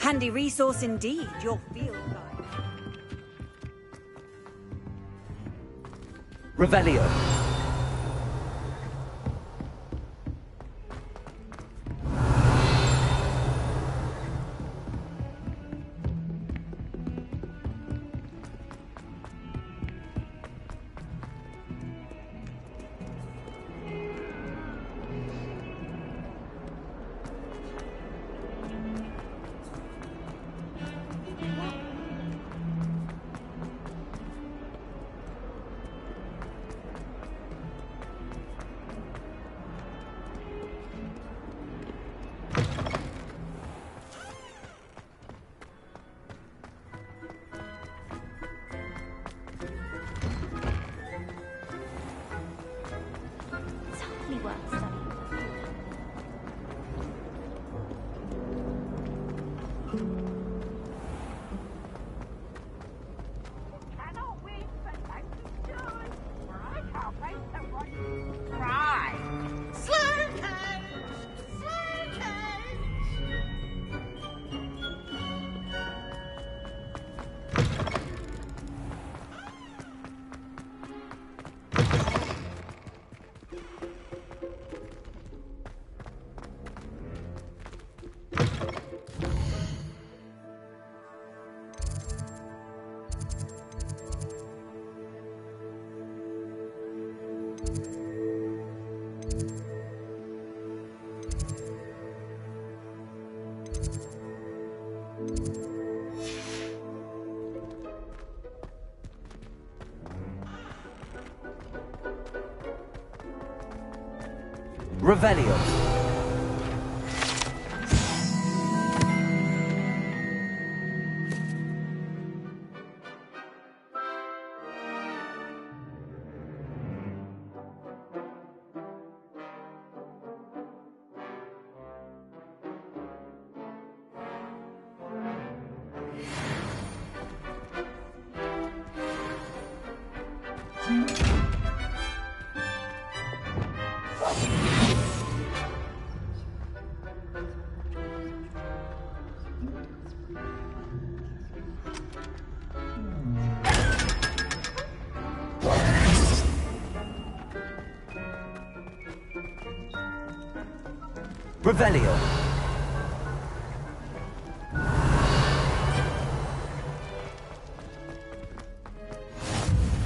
Handy resource indeed, your field guide. Revelio. Revelio. Revelio.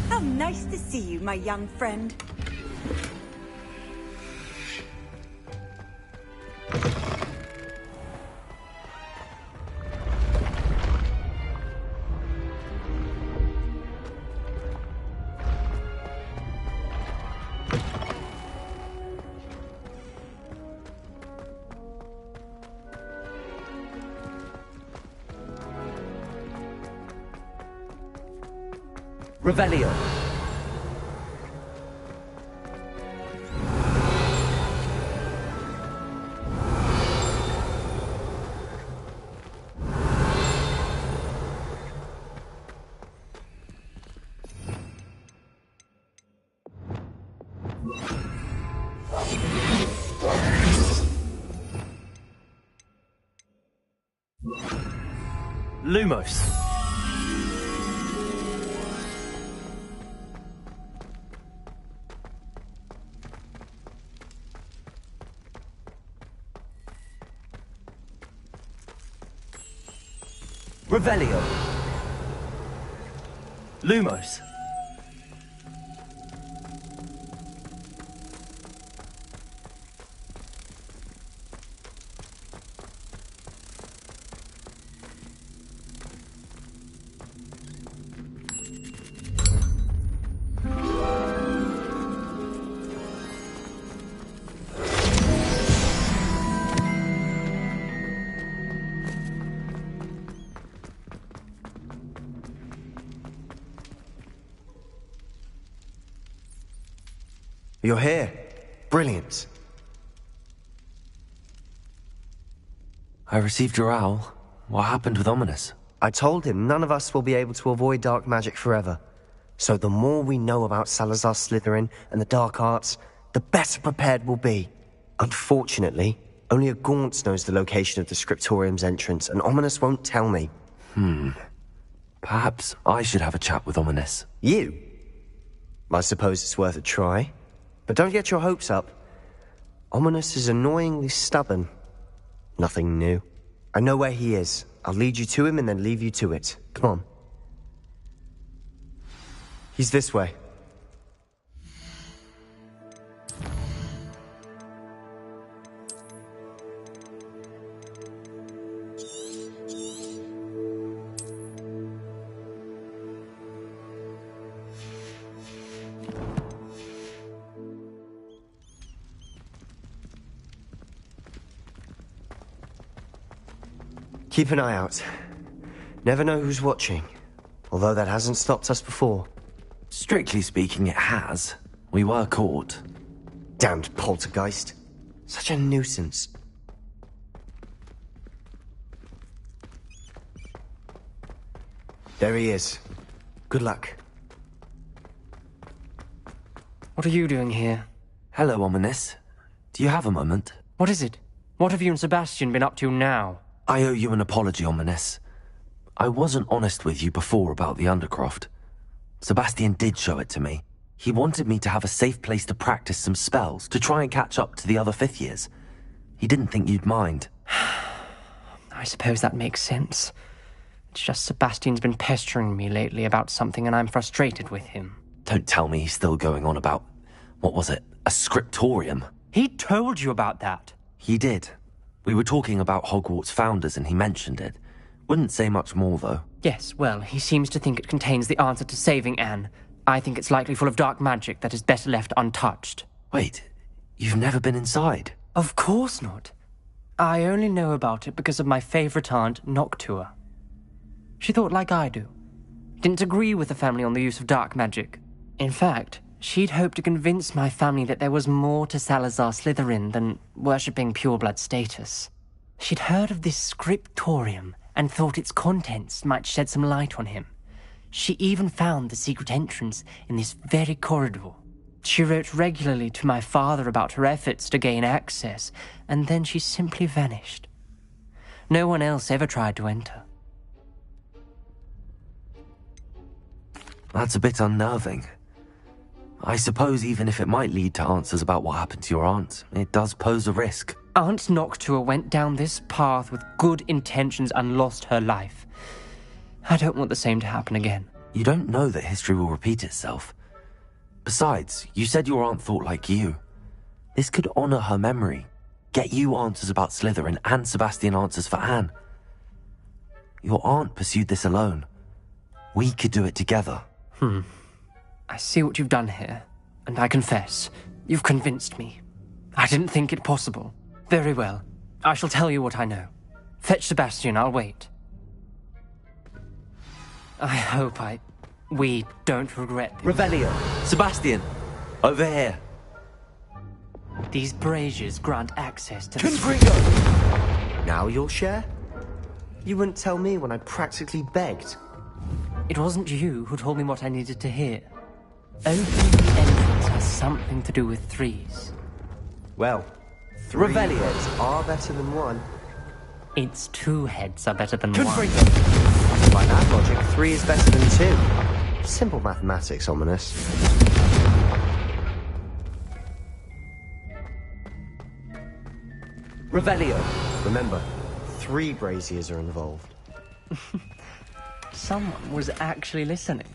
How nice to see you, my young friend. Revelio. Lumos. Revelio. Lumos. You're here. Brilliant. I received your owl. What happened with Ominous? I told him none of us will be able to avoid dark magic forever. So the more we know about Salazar Slytherin and the dark arts, the better prepared we'll be. Unfortunately, Only a Gaunt knows the location of the Scriptorium's entrance, and Ominous won't tell me. Perhaps I should have a chat with Ominous. You? I suppose it's worth a try. But don't get your hopes up. Ominous is annoyingly stubborn. Nothing new. I know where he is. I'll lead you to him and then leave you to it. Come on. He's this way. Keep an eye out. Never know who's watching. Although that hasn't stopped us before. Strictly speaking, it has. We were caught. Damned poltergeist. Such a nuisance. There he is. Good luck. What are you doing here? Hello, Ominous. Do you have a moment? What is it? What have you and Sebastian been up to now? I owe you an apology, Ominous. I wasn't honest with you before about the Undercroft. Sebastian did show it to me. He wanted me to have a safe place to practice some spells, to try and catch up to the other fifth years. He didn't think you'd mind. I suppose that makes sense. It's just Sebastian's been pestering me lately about something and I'm frustrated with him. Don't tell me he's still going on about, what was it, a scriptorium? He told you about that. He did. We were talking about Hogwarts founders and he mentioned it. Wouldn't say much more, though. Yes, well, he seems to think it contains the answer to saving Anne. I think it's likely full of dark magic that is better left untouched. Wait, you've never been inside? Of course not. I only know about it because of my favourite aunt, Noctua. She thought like I do. Didn't agree with the family on the use of dark magic. In fact, she'd hoped to convince my family that there was more to Salazar Slytherin than worshipping pureblood status. She'd heard of this scriptorium and thought its contents might shed some light on him. She even found the secret entrance in this very corridor. She wrote regularly to my father about her efforts to gain access, and then she simply vanished. No one else ever tried to enter. That's a bit unnerving. I suppose even if it might lead to answers about what happened to your aunt, it does pose a risk. Aunt Noctua went down this path with good intentions and lost her life. I don't want the same to happen again. You don't know that history will repeat itself. Besides, you said your aunt thought like you. This could honor her memory, get you answers about Slytherin and Sebastian answers for Anne. Your aunt pursued this alone. We could do it together. I see what you've done here, and I confess, you've convinced me. I didn't think it possible. Very well. I shall tell you what I know. Fetch Sebastian, I'll wait. I hope we don't regret this. Revelio. Sebastian! Over here! These braziers grant access to Confringo! Now you'll share? You wouldn't tell me when I practically begged. It wasn't you who told me what I needed to hear. Opening the entrance has something to do with threes. Well, 3 Revelio. heads are better than 1. Its 2 heads are better than 1. Confringo! By that logic, 3 is better than 2. Simple mathematics, Ominous. Revelio. Remember, 3 braziers are involved. Someone was actually listening.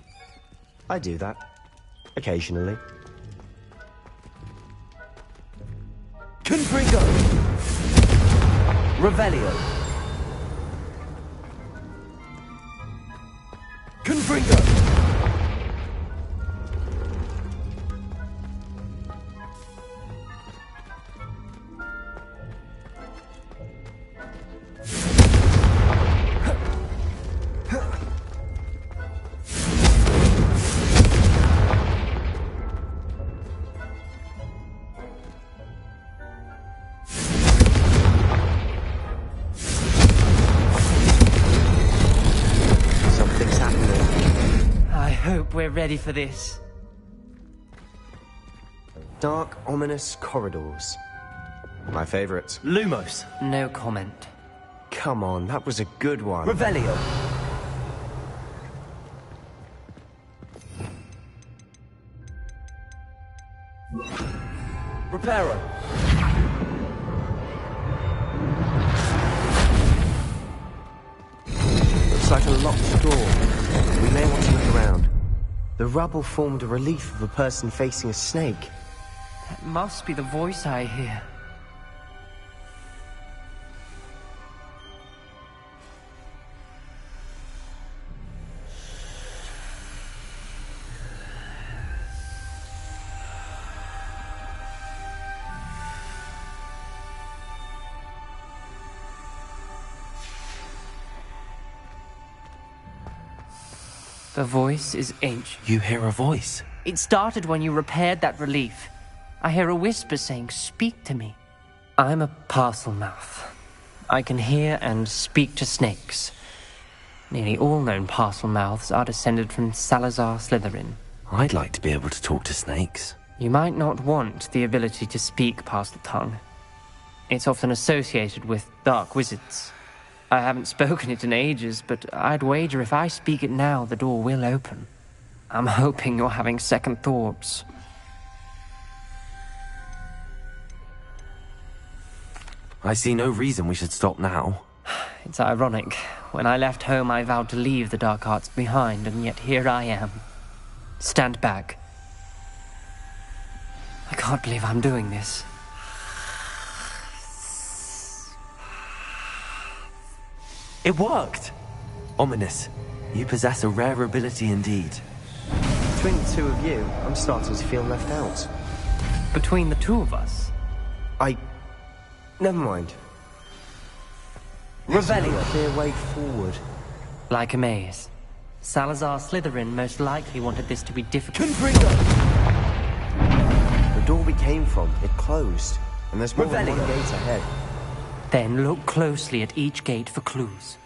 I do that. Occasionally. Confringo! Revelio. Confringo! Something's happening. I hope we're ready for this. Dark, ominous corridors. My favorite. Lumos. No comment. Come on, that was a good one. Revelio. Reparo. Looks like a locked door. We may want to look around. The rubble formed a relief of a person facing a snake. That must be the voice I hear. The voice is ancient. You hear a voice. It started when you repaired that relief. I hear a whisper saying, "Speak to me." I'm a parcel mouth. I can hear and speak to snakes. Nearly all known parcel mouths are descended from Salazar Slytherin. I'd like to be able to talk to snakes. You might not want the ability to speak parcel tongue. It's often associated with dark wizards. I haven't spoken it in ages, but I'd wager if I speak it now, the door will open. I'm hoping you're having second thoughts. I see no reason we should stop now. It's ironic. When I left home, I vowed to leave the dark arts behind, and yet here I am. Stand back. I can't believe I'm doing this. It worked! Ominous. You possess a rare ability indeed. Between the two of you, I'm starting to feel left out. Between the two of us? Never mind. Revelio. A clear way forward. Like a maze. Salazar Slytherin most likely wanted this to be difficult. Confringo. The door we came from, it closed. And there's more than one Revelio. gate ahead. Then look closely at each gate for clues.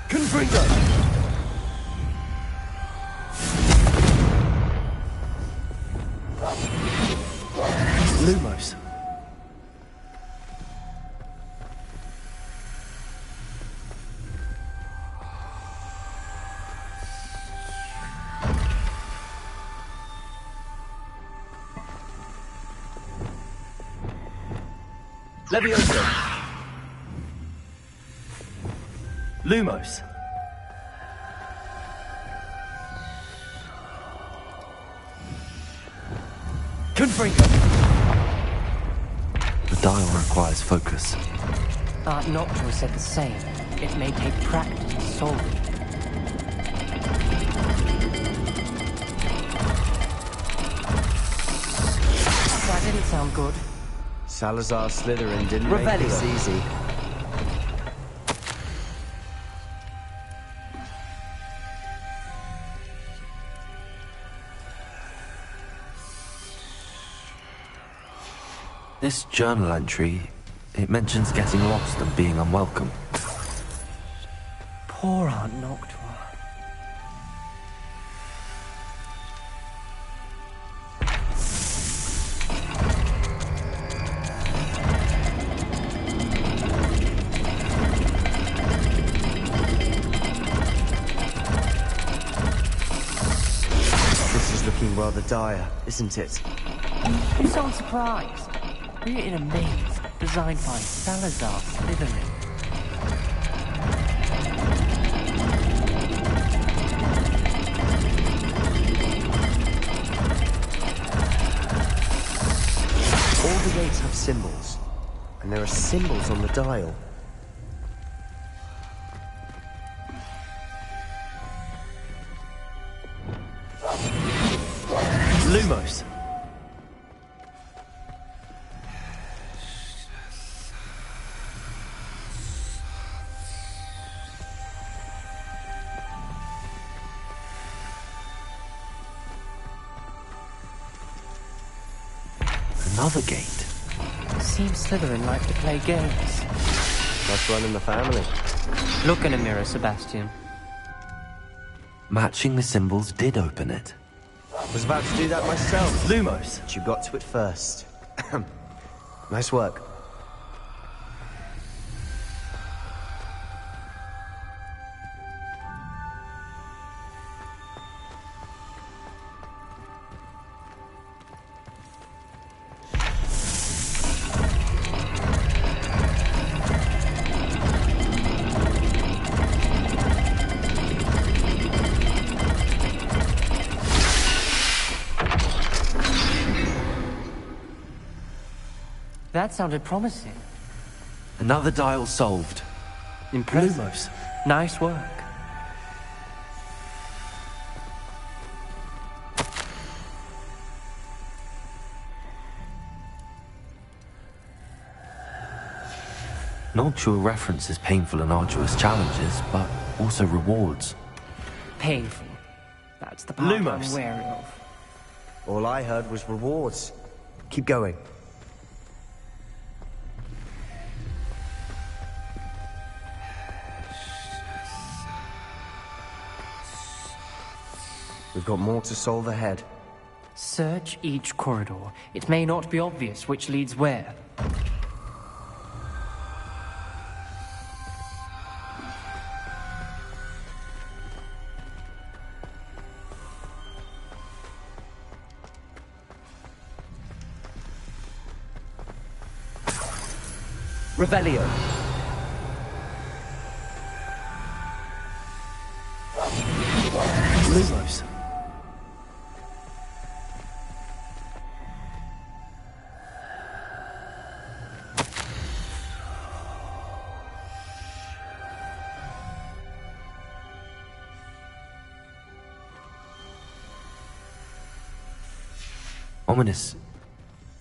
Confringo. Lumos. Levioso. Lumos. Confringo. The dial requires focus. Art Noctua said the same. It may take practice to solve it. That didn't sound good. Salazar Slytherin didn't make Revelio. this easy. This journal entry, it mentions getting lost and being unwelcome. Poor Aunt Noctua. This is looking rather dire, isn't it? You sound surprised. We're in a maze designed by Salazar Slytherin. All the gates have symbols, and there are symbols on the dial. Lumos. Another gate. Seems Slytherin like to play games. That's running the family. Look in a mirror, Sebastian. Matching the symbols did open it. Was about to do that myself. Lumos. But you got to it first. Nice work. That sounded promising. Another dial solved. Impressive. Lumos. Nice work. Noctua references painful and arduous challenges, but also rewards. Painful. That's the part Lumos. I'm wary of. All I heard was rewards. Keep going. We've got more to solve ahead. Search each corridor. It may not be obvious which leads where. Revelio. Lumos. Ominous,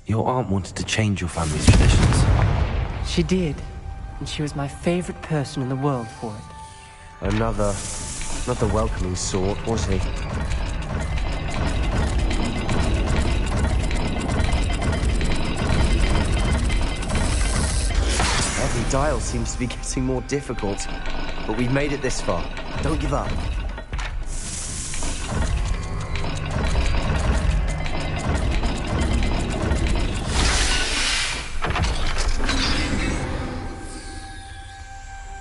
your aunt wanted to change your family's traditions. She did. And she was my favorite person in the world for it. Another... not the welcoming sort, was he? Every dial seems to be getting more difficult. But we've made it this far. Don't give up.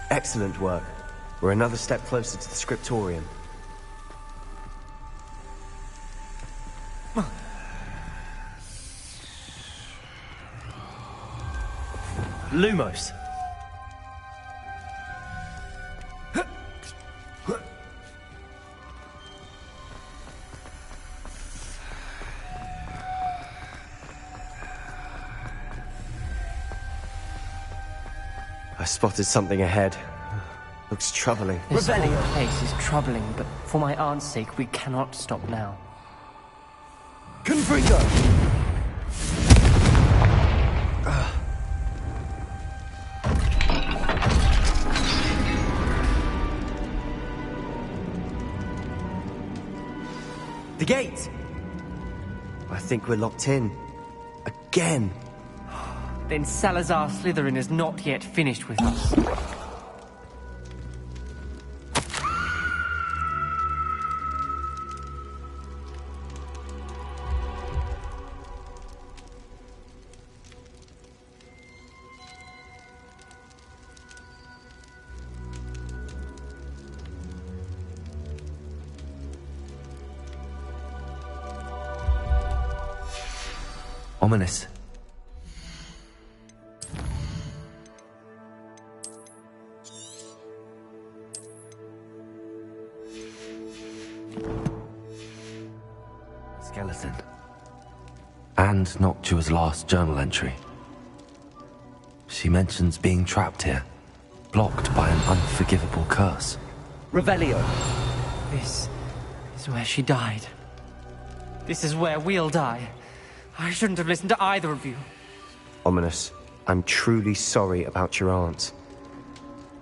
Excellent work. We're another step closer to the scriptorium. Lumos. I spotted something ahead. Looks troubling. This whole place is troubling, but for my aunt's sake, we cannot stop now. Confringo. The gate! I think we're locked in. Again. Then Salazar Slytherin is not yet finished with us. Ominous. Skeleton. And Noctua's last journal entry. She mentions being trapped here, blocked by an unforgivable curse. Revelio. This is where she died. This is where we'll die. I shouldn't have listened to either of you. Ominous, I'm truly sorry about your aunt.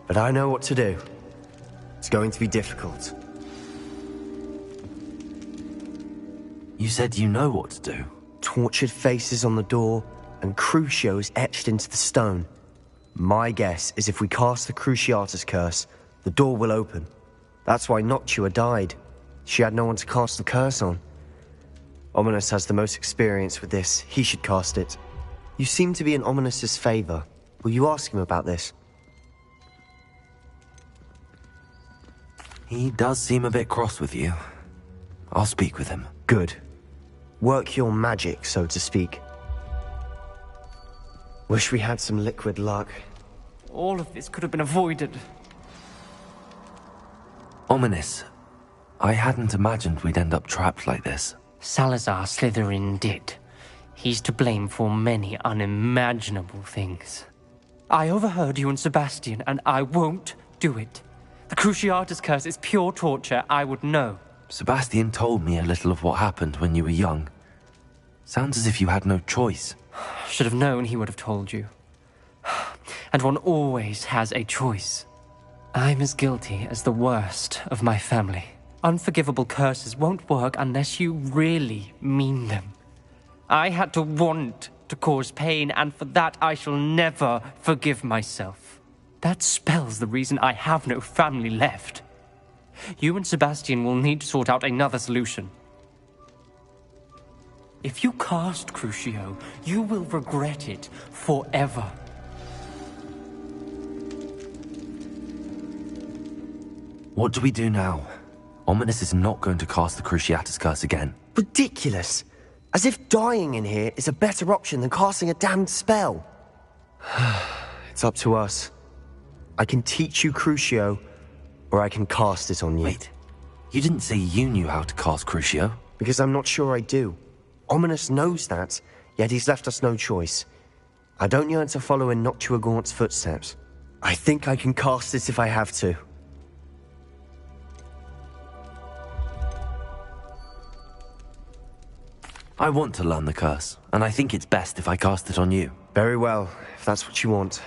But I know what to do. It's going to be difficult. You said you know what to do. Tortured faces on the door, and Crucios etched into the stone. My guess is if we cast the Cruciatus curse, the door will open. That's why Noctua died. She had no one to cast the curse on. Ominous has the most experience with this. He should cast it. You seem to be in Ominous's favor. Will you ask him about this? He does seem a bit cross with you. I'll speak with him. Good. Work your magic, so to speak. Wish we had some liquid luck. All of this could have been avoided. Ominous. I hadn't imagined we'd end up trapped like this. Salazar Slytherin did. He's to blame for many unimaginable things. I overheard you and Sebastian, and I won't do it. The Cruciatus curse is pure torture, I would know. Sebastian told me a little of what happened when you were young. Sounds as if you had no choice. Should have known he would have told you. And one always has a choice. I'm as guilty as the worst of my family. Unforgivable curses won't work unless you really mean them. I had to want to cause pain, and for that I shall never forgive myself. That spells the reason I have no family left. You and Sebastian will need to sort out another solution. If you cast Crucio, you will regret it forever. What do we do now? Ominous is not going to cast the Cruciatus curse again. Ridiculous! As if dying in here is a better option than casting a damned spell. It's up to us. I can teach you Crucio, or I can cast it on you. Wait, you didn't say you knew how to cast Crucio? Because I'm not sure I do. Ominous knows that, yet he's left us no choice. I don't yearn to follow in Noctua Gaunt's footsteps. I think I can cast it if I have to. I want to learn the curse, and I think it's best if I cast it on you. Very well, if that's what you want.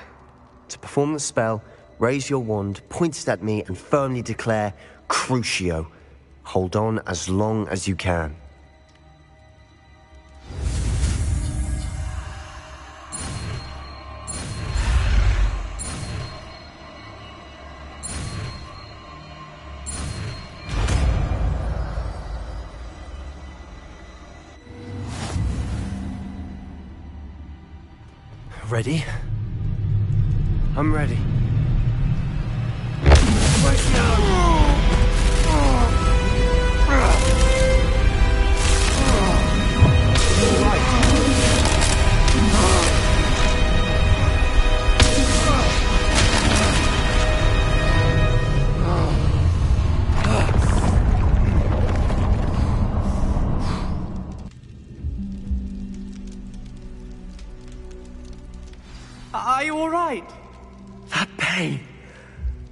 To perform the spell, raise your wand, point it at me, and firmly declare, Crucio. Hold on as long as you can. Ready? I'm ready. Are you all right? That pain.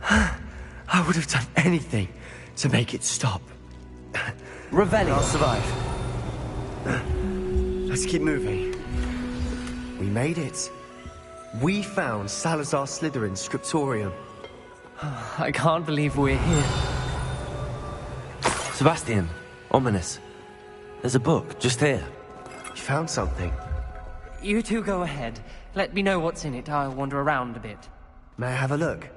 I would have done anything to make it stop. Revelio. I'll survive. Let's keep moving. We made it. We found Salazar Slytherin's scriptorium. I can't believe we're here. Sebastian, Ominous. There's a book just here. You found something. You two go ahead. Let me know what's in it. I'll wander around a bit. May I have a look?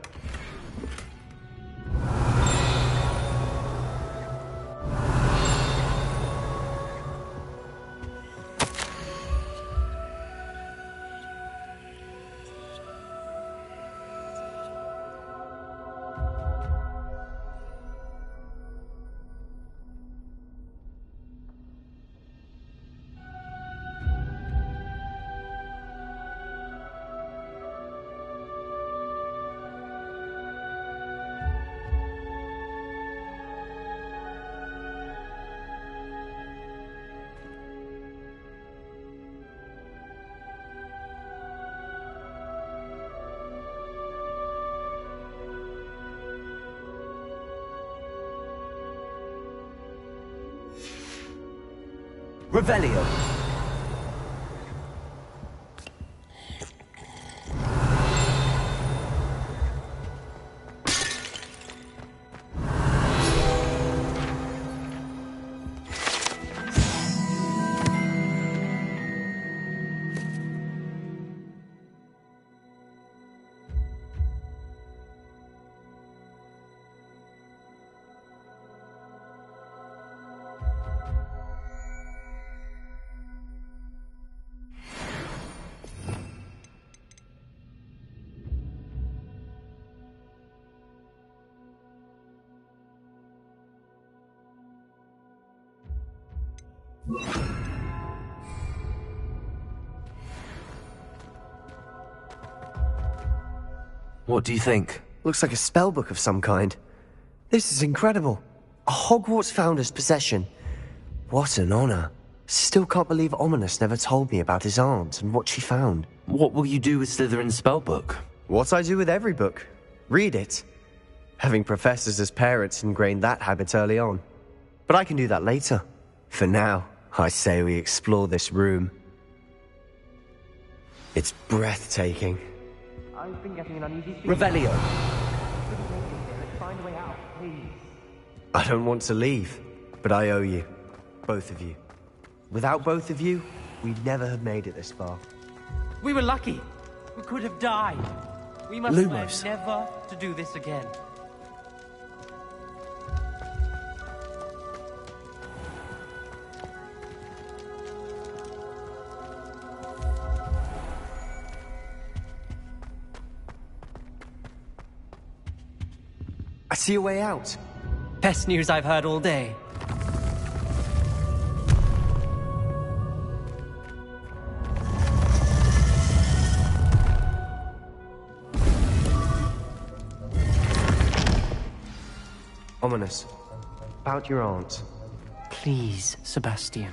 Revelio. What do you think? Looks like a spellbook of some kind. This is incredible. A Hogwarts founder's possession. What an honor. Still can't believe Ominous never told me about his aunt and what she found. What will you do with Slytherin's spellbook? What I do with every book. Read it. Having professors as parents ingrained that habit early on. But I can do that later. For now, I say we explore this room. It's breathtaking. I've been getting an uneasy feeling. Revelio. Find a way out, please. I don't want to leave, but I owe you. Both of you. Without both of you, we'd never have made it this far. We were lucky. We could have died. We must Lumos. swear never to do this again. I see a way out. Best news I've heard all day. Ominous. About your aunt. Please, Sebastian.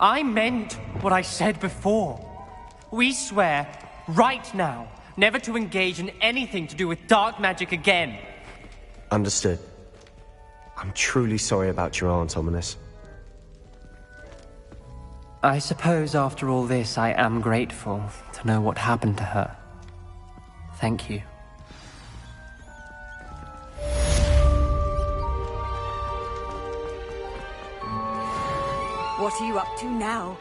I meant what I said before. We swear, right now, never to engage in anything to do with dark magic again. Understood. I'm truly sorry about your aunt, Ominous. I suppose after all this, I am grateful to know what happened to her. Thank you. What are you up to now?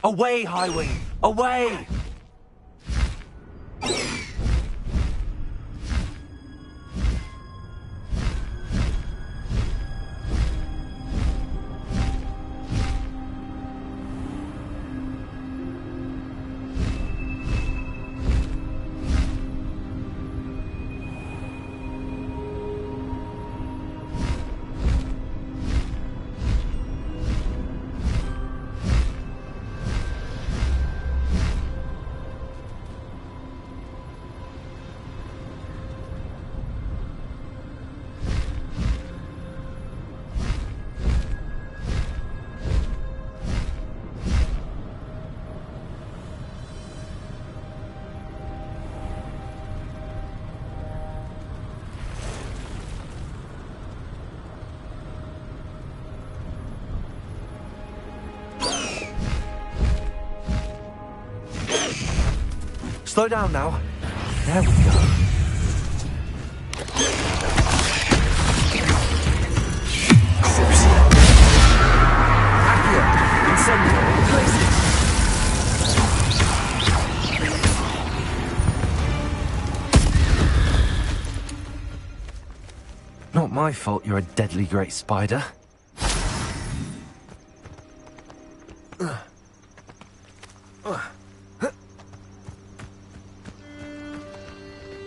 Away, Highwing! Away! Slow down now. There we go. Not my fault you're a deadly great spider.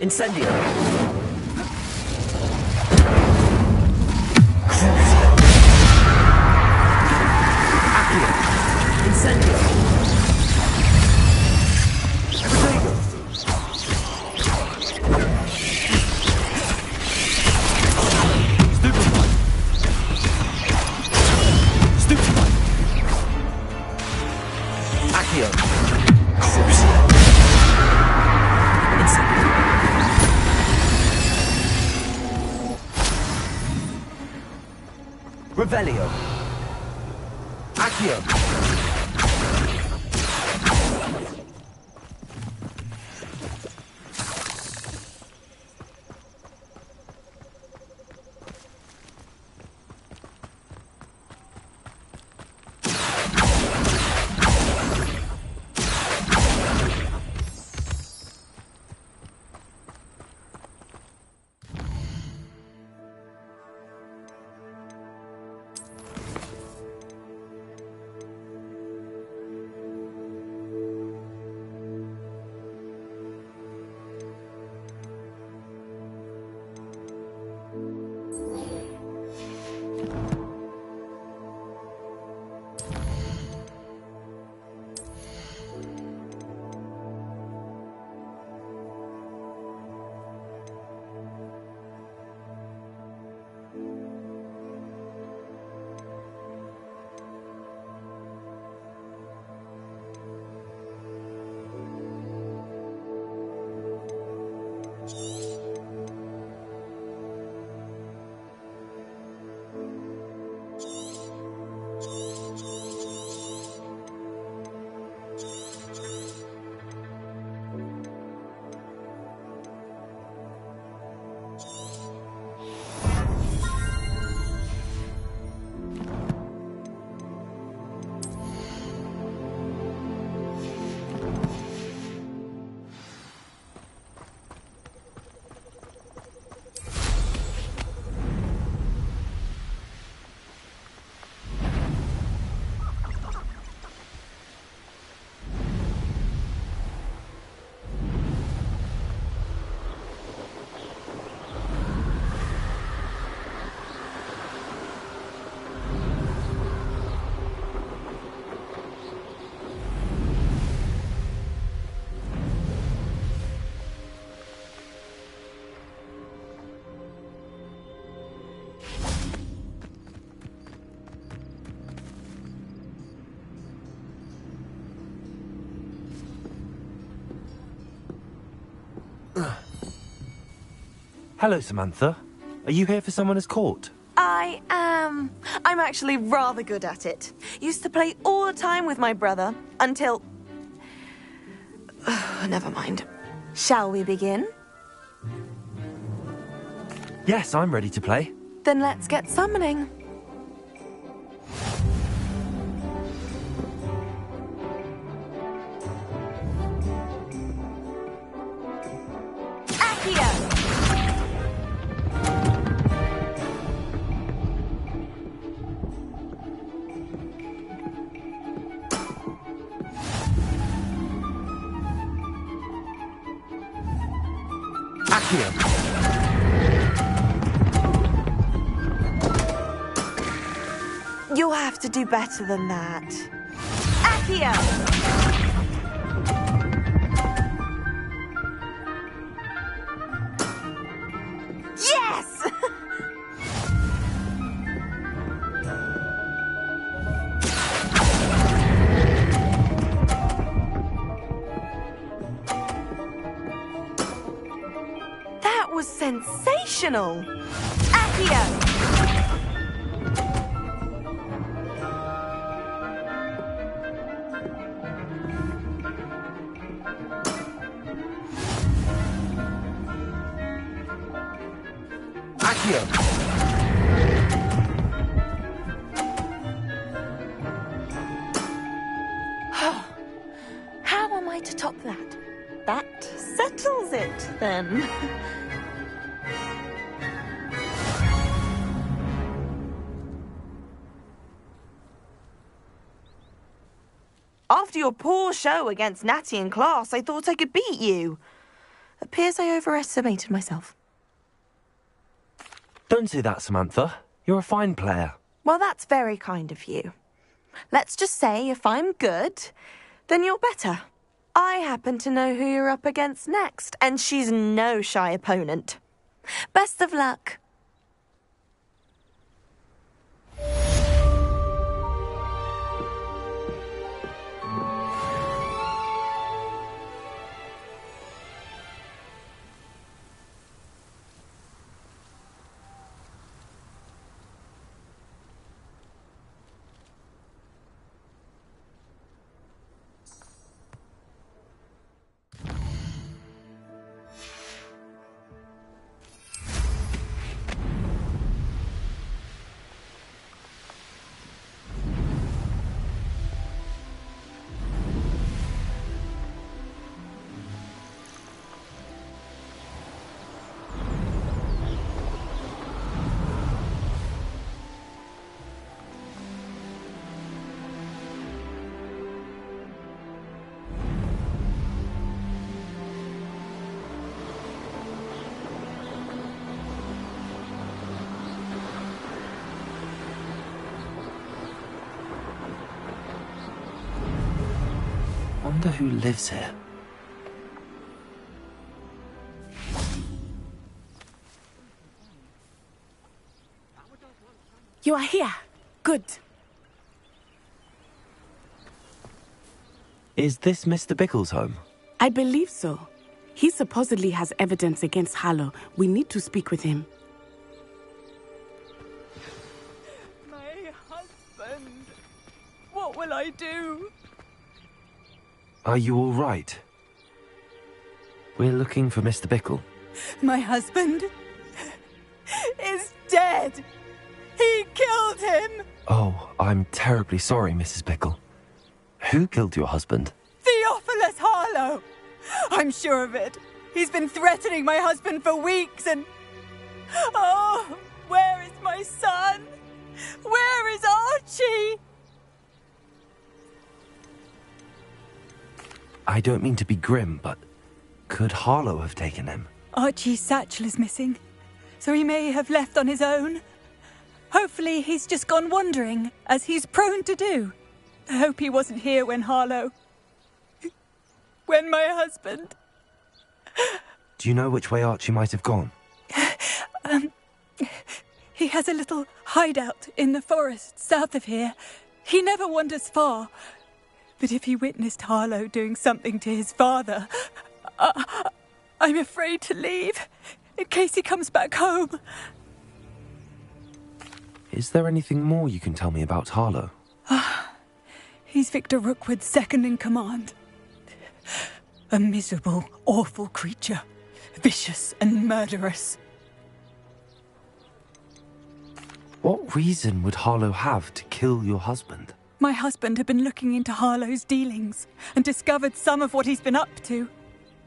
Incendio. Accio. Incendio. Revelio. Accio. Hello, Samantha. Are you here for Summoner's Court? I am. I'm actually rather good at it. Used to play all the time with my brother until... Never mind. Shall we begin? Yes, I'm ready to play. Then let's get summoning. Accio! Accio! You'll have to do better than that. Accio! Yes! That was sensational! Accio! How am I to top that? That settles it, then. After your poor show against Natty in class, I thought I could beat you. Appears I overestimated myself. Don't say that, Samantha. You're a fine player. Well, that's very kind of you. Let's just say if I'm good, then you're better. I happen to know who you're up against next, and she's no shy opponent. Best of luck. Wonder who lives here. You are here. Good. Is this Mr. Bickle's home? I believe so. He supposedly has evidence against Harlow. We need to speak with him. My husband. What will I do? Are you all right? We're looking for Mr. Bickle. My husband is dead. He killed him. Oh, I'm terribly sorry, Mrs. Bickle. Who killed your husband? Theophilus Harlow. I'm sure of it. He's been threatening my husband for weeks and... Oh, where is my son? Where is Archie? I don't mean to be grim, but could Harlow have taken him? Archie's satchel is missing, so he may have left on his own. Hopefully he's just gone wandering, as he's prone to do. I hope he wasn't here when when my husband... Do you know which way Archie might have gone? He has a little hideout in the forest south of here. He never wanders far. But if he witnessed Harlow doing something to his father, I'm afraid to leave. in case he comes back home. Is there anything more you can tell me about Harlow? He's Victor Rookwood's second in command. A miserable, awful creature. Vicious and murderous. What reason would Harlow have to kill your husband? My husband had been looking into Harlow's dealings and discovered some of what he's been up to.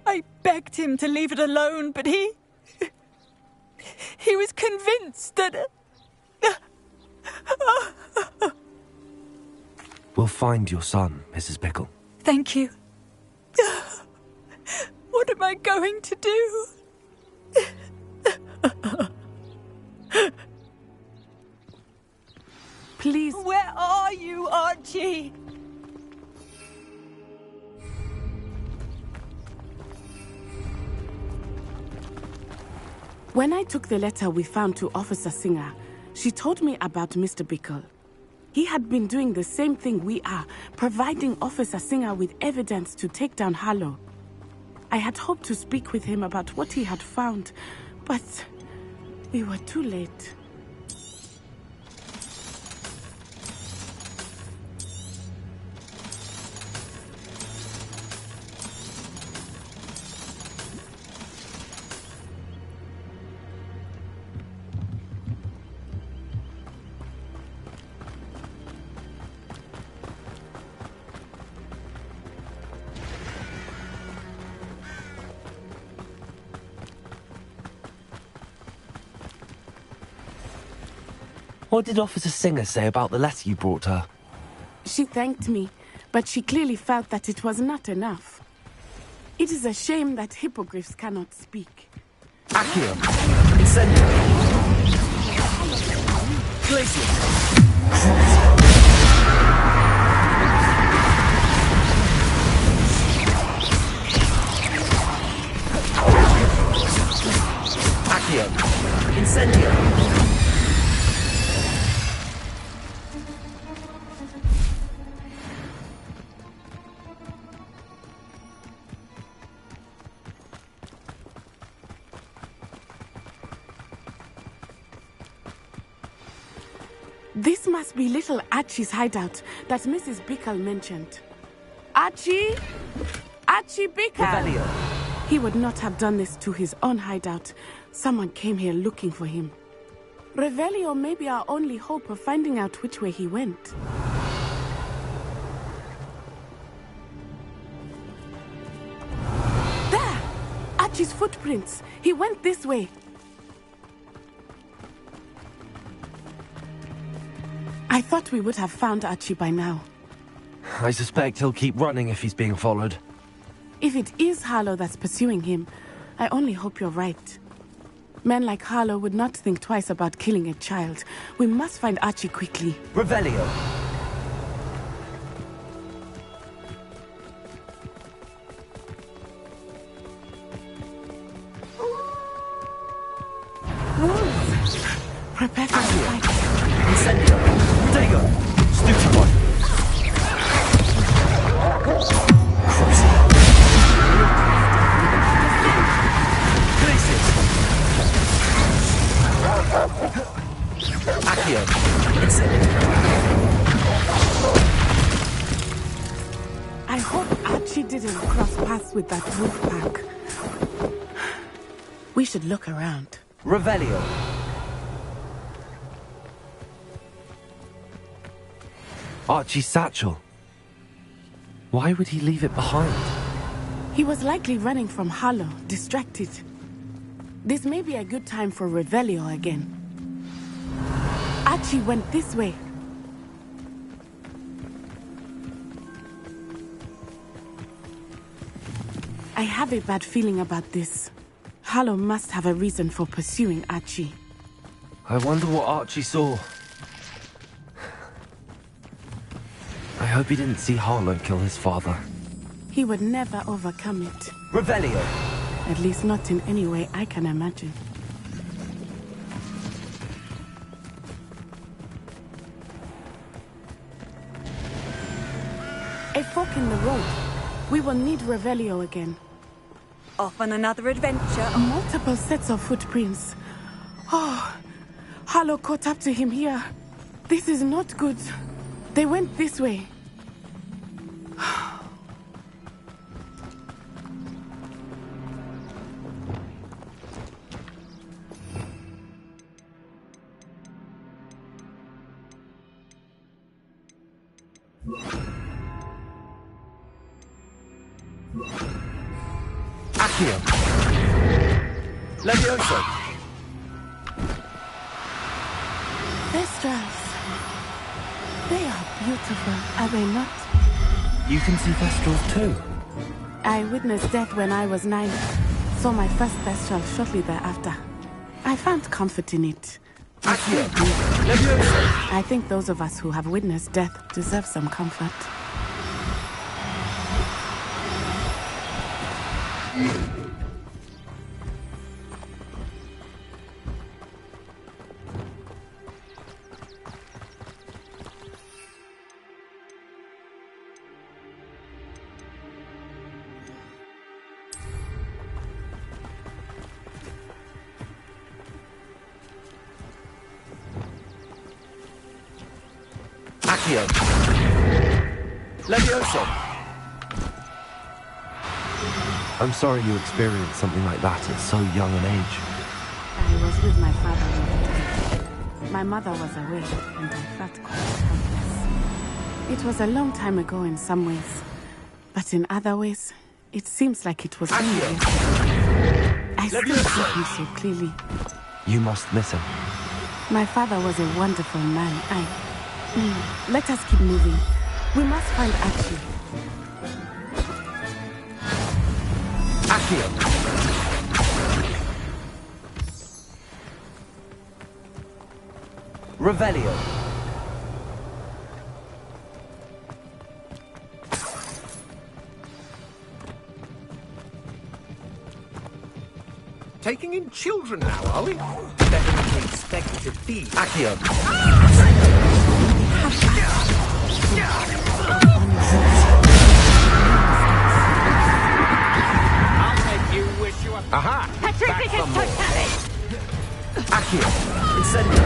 I begged him to leave it alone, but he was convinced that... We'll find your son, Mrs. Pickle. Thank you. What am I going to do? Please. Where are you, Archie? When I took the letter we found to Officer Singer, she told me about Mr. Bickle. He had been doing the same thing we are, providing Officer Singer with evidence to take down Harlow. I had hoped to speak with him about what he had found, but we were too late. What did Officer Singer say about the letter you brought her? She thanked me, but she clearly felt that it was not enough. It is a shame that hippogriffs cannot speak. Accio! Incendio! Glacier! Accio! Incendio! This must be little Archie's hideout that Mrs. Bickle mentioned. Archie? Archie Bickle! Revelio. He would not have done this to his own hideout. Someone came here looking for him. Revelio may be our only hope of finding out which way he went. There! Archie's footprints. He went this way. I thought we would have found Archie by now. I suspect he'll keep running if he's being followed. If it is Harlow that's pursuing him, I only hope you're right. Men like Harlow would not think twice about killing a child. We must find Archie quickly. Revelio. Wolves! Prepare for the fight. Incendio. Dago. Stupefy. Accio. Incendio. I hope Archie didn't cross paths with that wolf pack. We should look around. Revelio. Archie's satchel. Why would he leave it behind? He was likely running from Harlow, distracted. This may be a good time for Revelio again. Archie went this way. I have a bad feeling about this. Harlow must have a reason for pursuing Archie. I wonder what Archie saw. I hope he didn't see Harlow kill his father. He would never overcome it. Revelio. At least not in any way I can imagine. A fork in the road. We will need Revelio again. Off on another adventure. Multiple sets of footprints. Oh, Harlow caught up to him here. This is not good. They went this way. Accio. Levioso. Thestrals. They are beautiful, are they not? You can see Thestrals too. I witnessed death when I was 9. Saw my first Thestral shortly thereafter. I found comfort in it. Accio. Levioso. I think those of us who have witnessed death deserve some comfort. Accio. Levioso. I'm sorry you experienced something like that at so young an age. I was with my father all the time. My mother was away, and I felt quite helpless. It was a long time ago in some ways, but in other ways, it seems like it was only yesterday. I still see him so clearly. You must miss him. My father was a wonderful man. Let us keep moving. We must find Archie. Accio. Revelio. Taking in children now, are we? Better than we expected to be. Accio. I'll make you wish you were... Aha! Petrificus totalis! Accio. Incendio.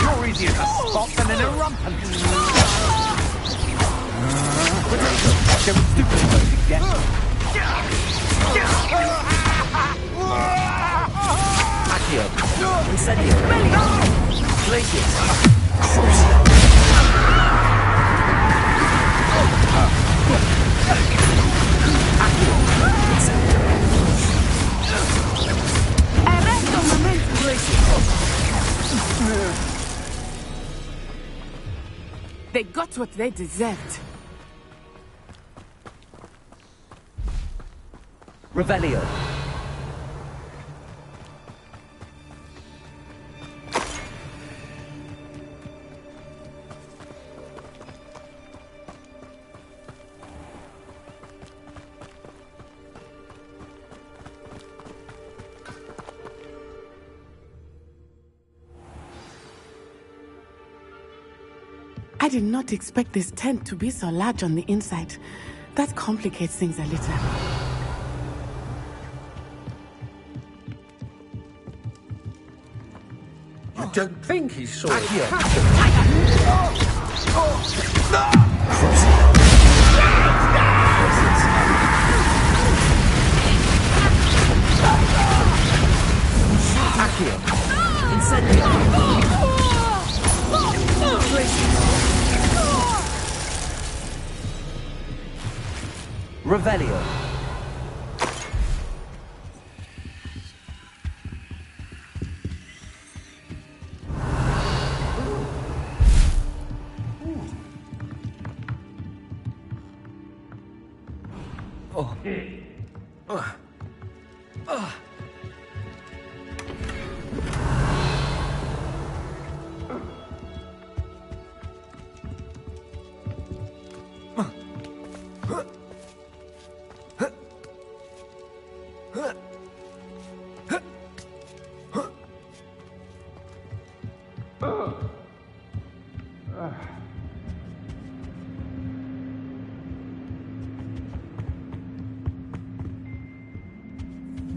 You're easier to spot than an erumpent. Don't stupid supposed to get. Accio. Incendio. Glacius. They got what they deserved. Revelio. I did not expect this tent to be so large on the inside. That complicates things a little. You don't think he saw it? Accio. Incendio. Revelio.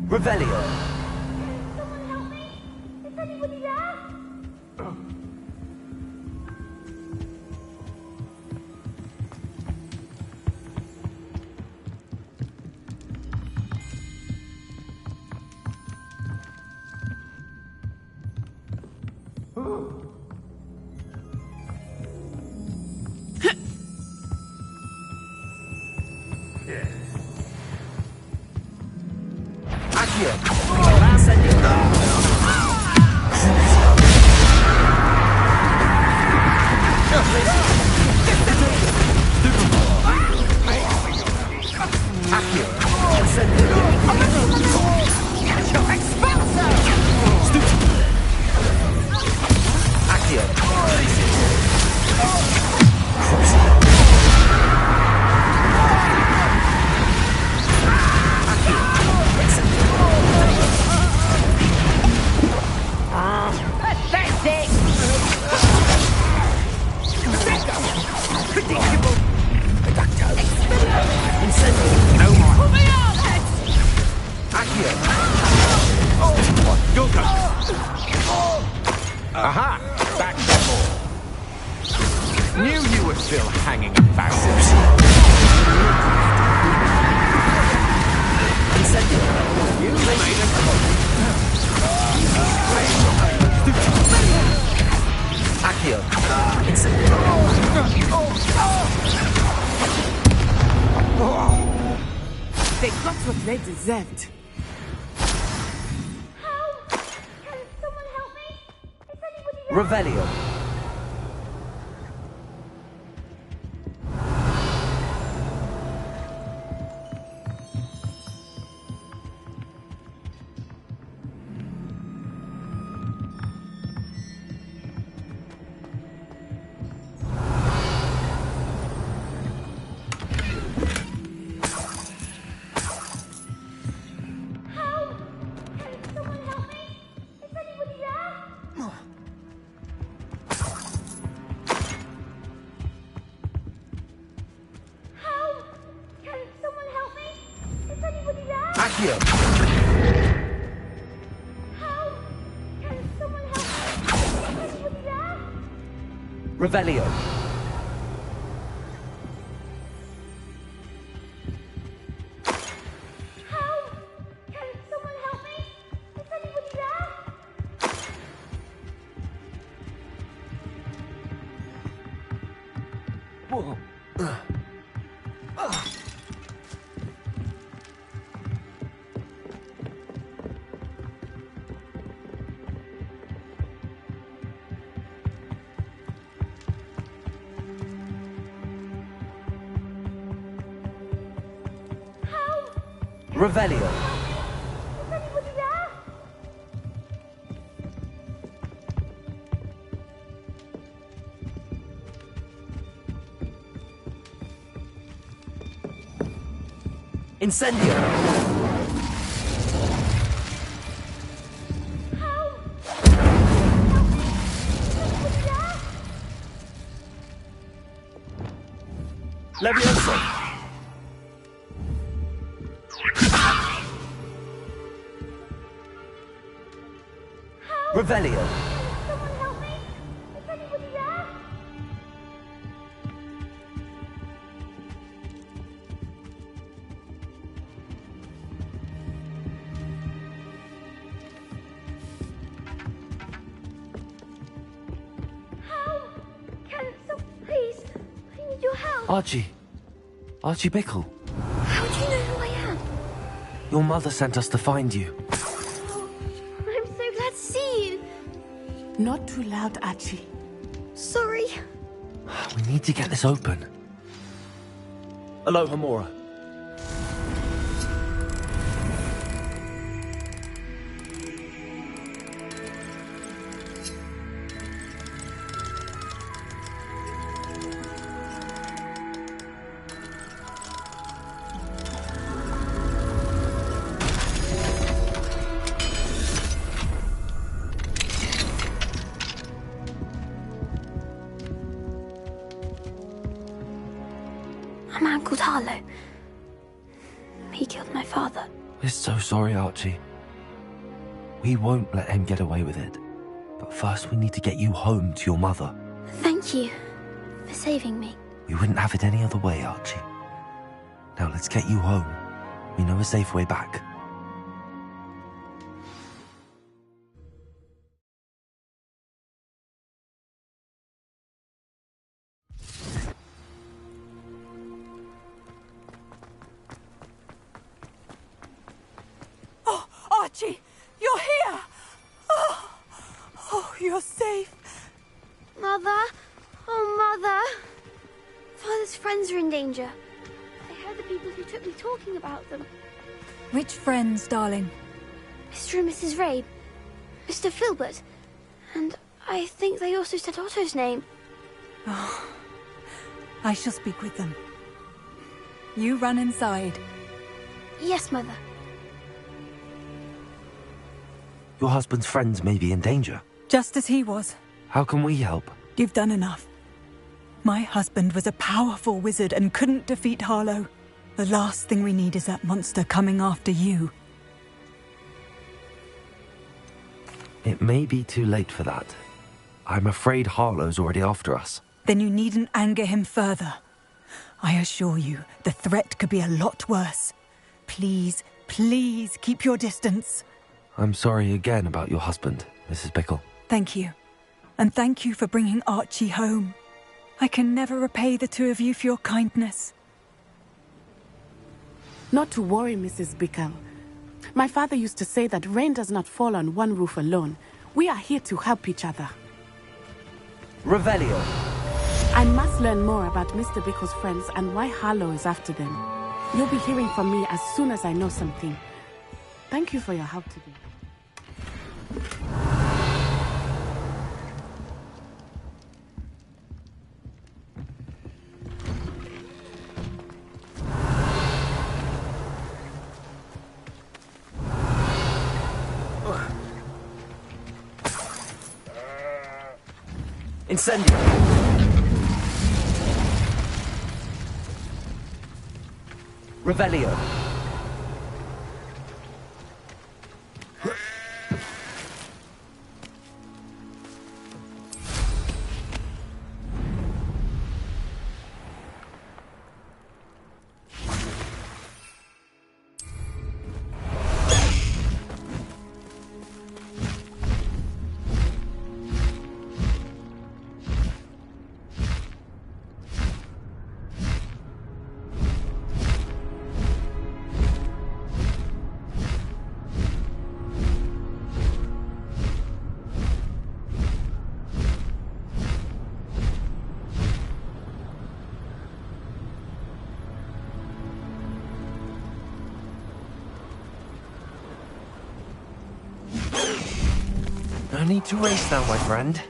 Revelio. Someone help me! Is anybody there? Accio. Incendio. Accio. Incendio. Accio. Pathetic! Predictable. Incendio. No more. Put me out, head! Accio. You'll go. Aha! Back to more. Knew you were still hanging about. Incendio. You made a Accio. Incendio. They got what they deserved. Help! Can someone help me? Is anybody there? Revelio. Help! Can someone help me? Is anybody there? Help! Can someone help me? Is anybody there? Accio. Help! Can someone help me? Is anybody there? Revelio. Help! Can someone help me? Is anybody there? Help! Revelio. Is anybody there? Incendio. Help! Help me! Is anybody there? Levioso. Revelio. Someone help me! Is anybody there? Help! Please, I need your help. Archie. Archie Bickle. How do you know who I am? Your mother sent us to find you. Oh, I'm so glad to see you. Not too loud, Archie. Sorry. We need to get this open. Aloha Mora. A man called Harlow. He killed my father. We're so sorry, Archie. We won't let him get away with it. But first we need to get you home to your mother. Thank you for saving me. We wouldn't have it any other way, Archie. Now let's get you home. We know a safe way back. Oh, Archie, you're here! Oh, you're safe. Mother? Oh, Mother. Father's friends are in danger. I heard the people who took me talking about them. Which friends, darling? Mr. and Mrs. Rabe, Mr. Filbert, and I think they also said Otto's name. Oh, I shall speak with them. You run inside. Yes, Mother. Your husband's friends may be in danger. Just as he was. How can we help? You've done enough. My husband was a powerful wizard and couldn't defeat Harlow. The last thing we need is that monster coming after you. It may be too late for that. I'm afraid Harlow's already after us. Then you needn't anger him further. I assure you, the threat could be a lot worse. Please, please keep your distance. I'm sorry again about your husband, Mrs. Bickle. Thank you. And thank you for bringing Archie home. I can never repay the two of you for your kindness. Not to worry, Mrs. Bickle. My father used to say that rain does not fall on one roof alone. We are here to help each other. Revelio. I must learn more about Mr. Bickle's friends and why Harlow is after them. You'll be hearing from me as soon as I know something. Thank you for your help today. Incendio. Revelio. No need to race now, my friend.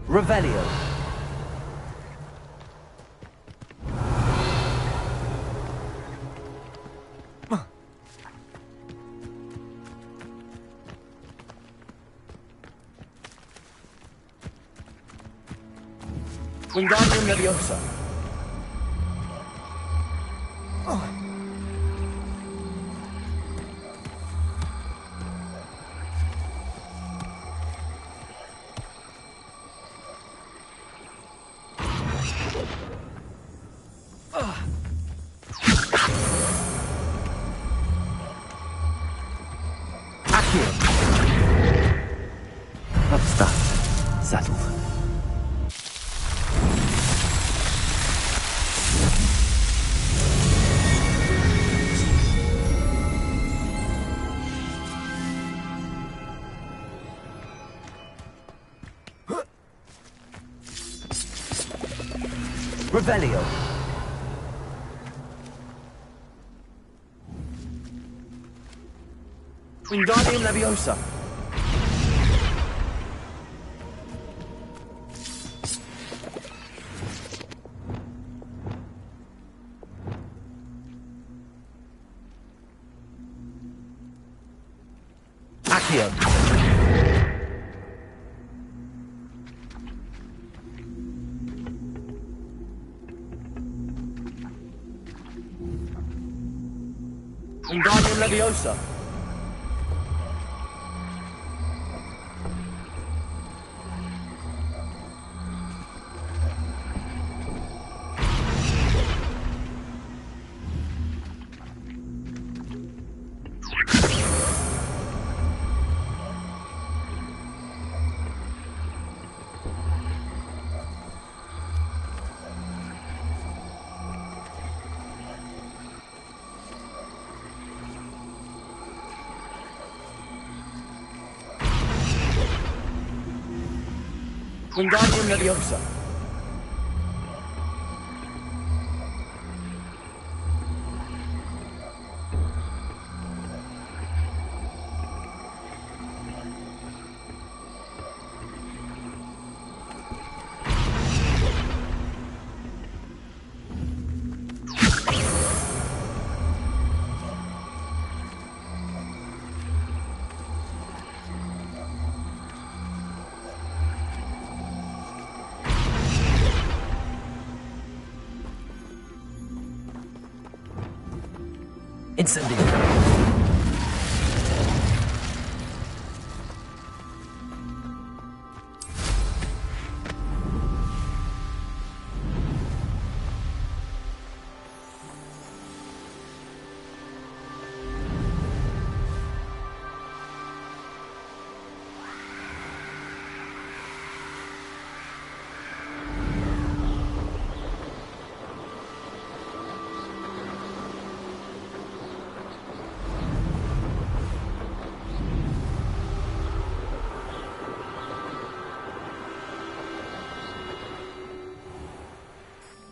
Revelio. Wingardium Leviosa. That's that. Settled. Revelio. Wingardium Leviosa. Accio. Wingardium Leviosa. Wingardium Leviosa. Incendio.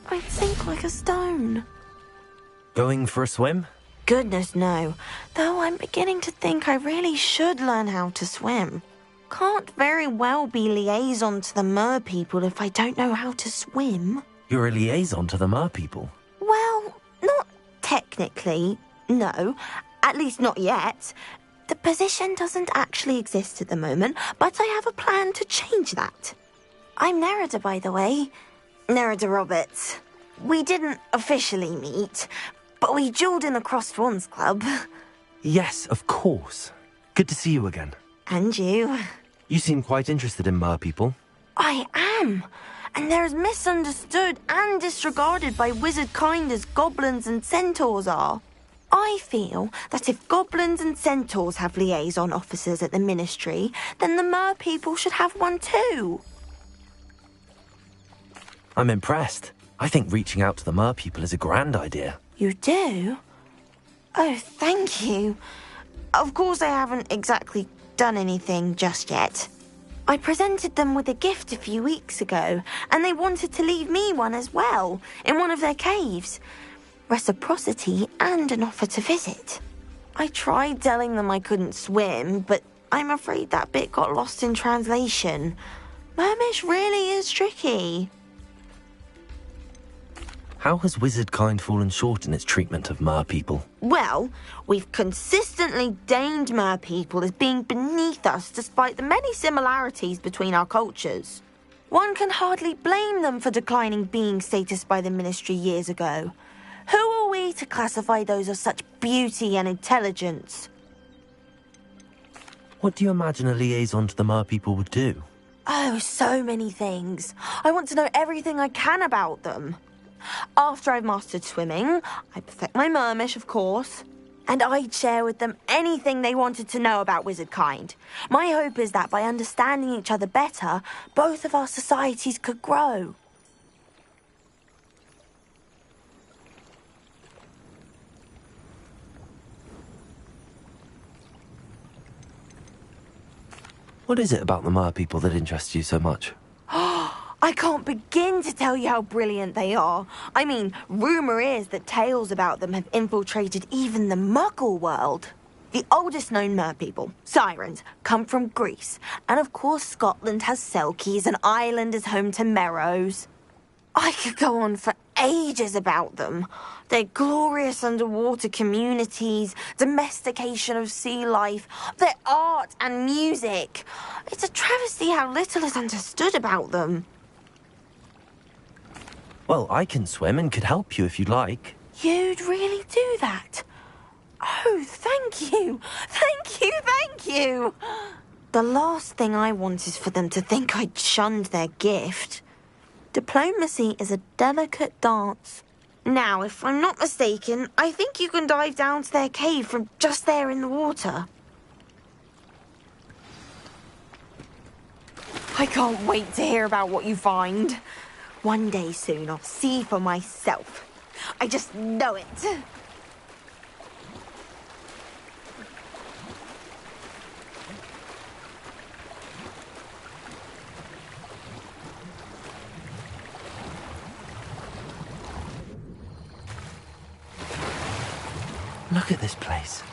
I'd sink like a stone. Going for a swim? Goodness, no. Though I'm beginning to think I really should learn how to swim. Can't very well be liaison to the mer people if I don't know how to swim. You're a liaison to the mer people. Well, not technically, no. At least not yet. The position doesn't actually exist at the moment, but I have a plan to change that. I'm Nerida, by the way. Nerida Roberts. We didn't officially meet, but we duelled in the Crossed Wands Club. Yes, of course. Good to see you again. And you. You seem quite interested in mer people. I am. And they're as misunderstood and disregarded by wizard kind as goblins and centaurs are. I feel that if goblins and centaurs have liaison officers at the Ministry, then the mer people should have one too. I'm impressed. I think reaching out to the mer people is a grand idea. You do? Oh, thank you. Of course I haven't exactly done anything just yet. I presented them with a gift a few weeks ago, and they wanted to leave me one as well, in one of their caves. Reciprocity and an offer to visit. I tried telling them I couldn't swim, but I'm afraid that bit got lost in translation. Mermish really is tricky. How has wizard kind fallen short in its treatment of mer people? Well, we've consistently deigned mer people as being beneath us despite the many similarities between our cultures. One can hardly blame them for declining being status by the Ministry years ago. Who are we to classify those of such beauty and intelligence? What do you imagine a liaison to the mer people would do? Oh, so many things. I want to know everything I can about them. After I've mastered swimming, I perfect my mermish, of course, and I'd share with them anything they wanted to know about wizard kind. My hope is that by understanding each other better, both of our societies could grow. What is it about the mer people that interests you so much? I can't begin to tell you how brilliant they are. I mean, rumour is that tales about them have infiltrated even the Muggle world. The oldest known mer people, sirens, come from Greece. And of course Scotland has Selkies and Ireland is home to Merrows. I could go on for ages about them. Their glorious underwater communities, domestication of sea life, their art and music. It's a travesty how little is understood about them. Well, I can swim and could help you if you'd like. You'd really do that? Oh, thank you! Thank you, thank you! The last thing I want is for them to think I'd shunned their gift. Diplomacy is a delicate dance. Now, if I'm not mistaken, I think you can dive down to their cave from just there in the water. I can't wait to hear about what you find. One day soon, I'll see for myself. I just know it. Look at this place.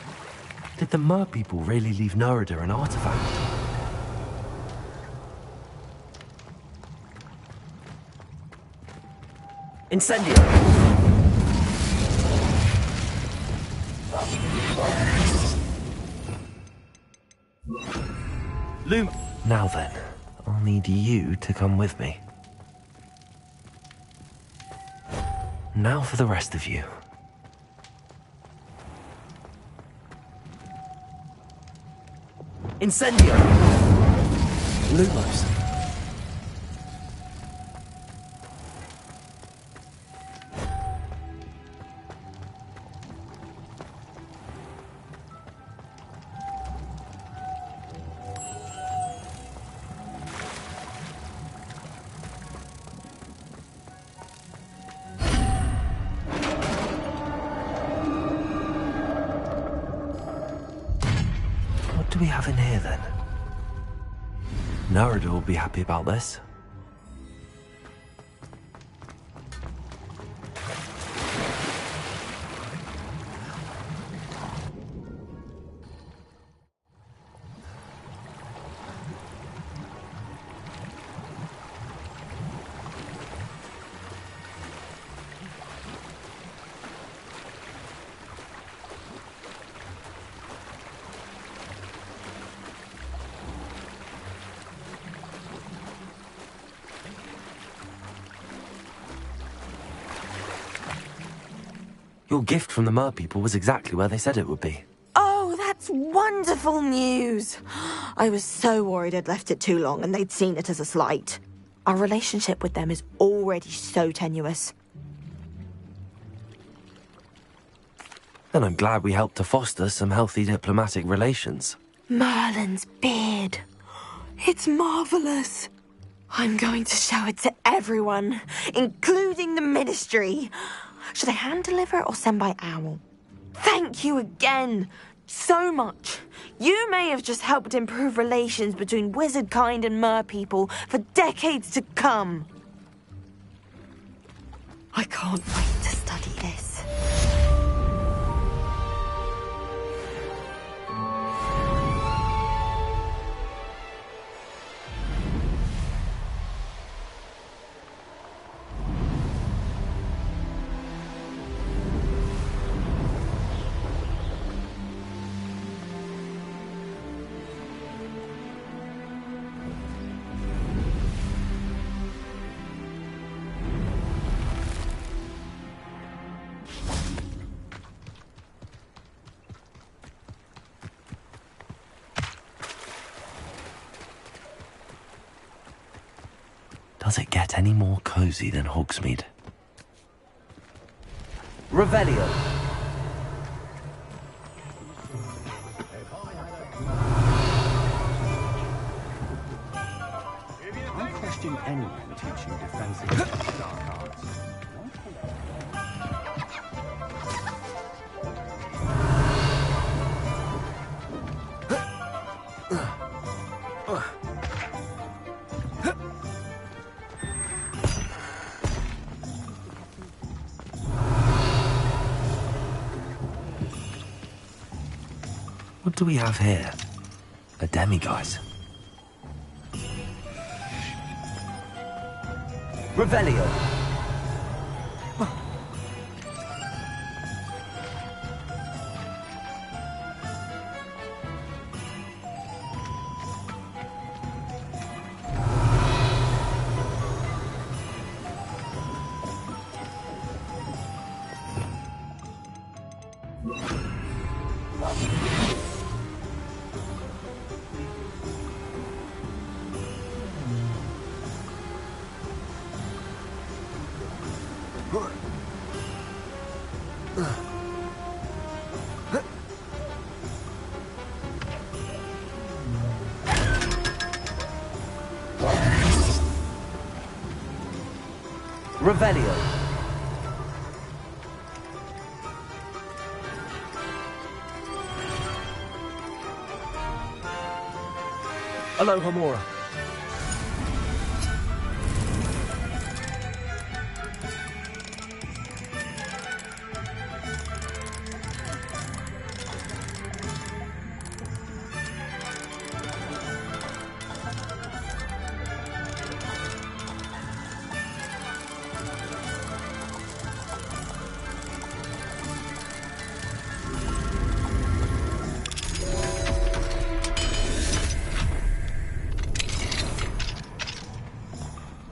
Did the Mer people really leave Nerida an artifact? Incendio! Loom. Now then, I'll need you to come with me. Now for the rest of you. Incendio! Lumos. What do we have in here then? Nerida will be happy about this. Your gift from the Mer people was exactly where they said it would be. Oh, that's wonderful news. I was so worried I'd left it too long and they'd seen it as a slight. Our relationship with them is already so tenuous. Then I'm glad we helped to foster some healthy diplomatic relations. Merlin's beard. It's marvelous. I'm going to show it to everyone, including the Ministry. Should I hand deliver it or send by owl? Thank you again so much. You may have just helped improve relations between wizard kind and mer people for decades to come. I can't wait to study this. Does it get any more cozy than Hogsmeade? Revelio. I question anyone teaching defensive dark arts. What do we have here? A demiguise. Revelio. Revelio. Aloha Mora.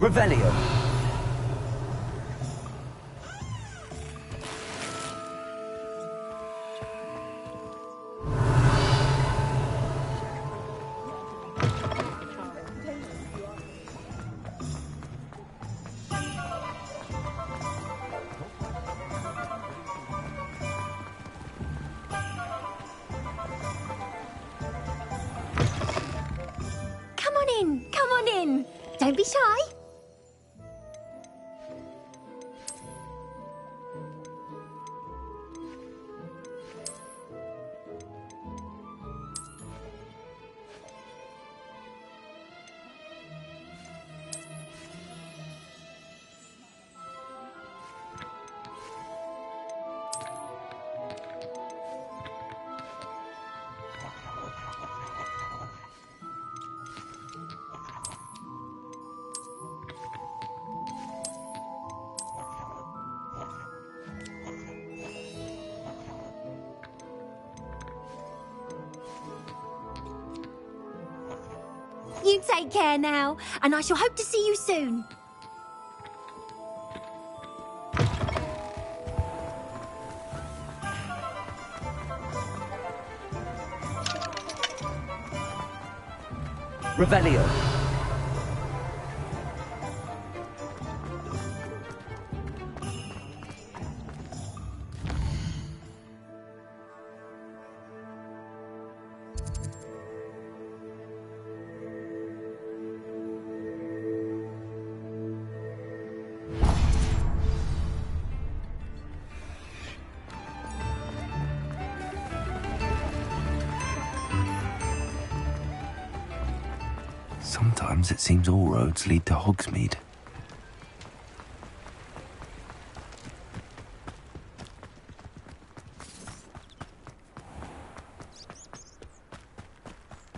Revelio. Come on in, come on in. Don't be shy. You take care now, and I shall hope to see you soon. Revelio. Sometimes it seems all roads lead to Hogsmeade.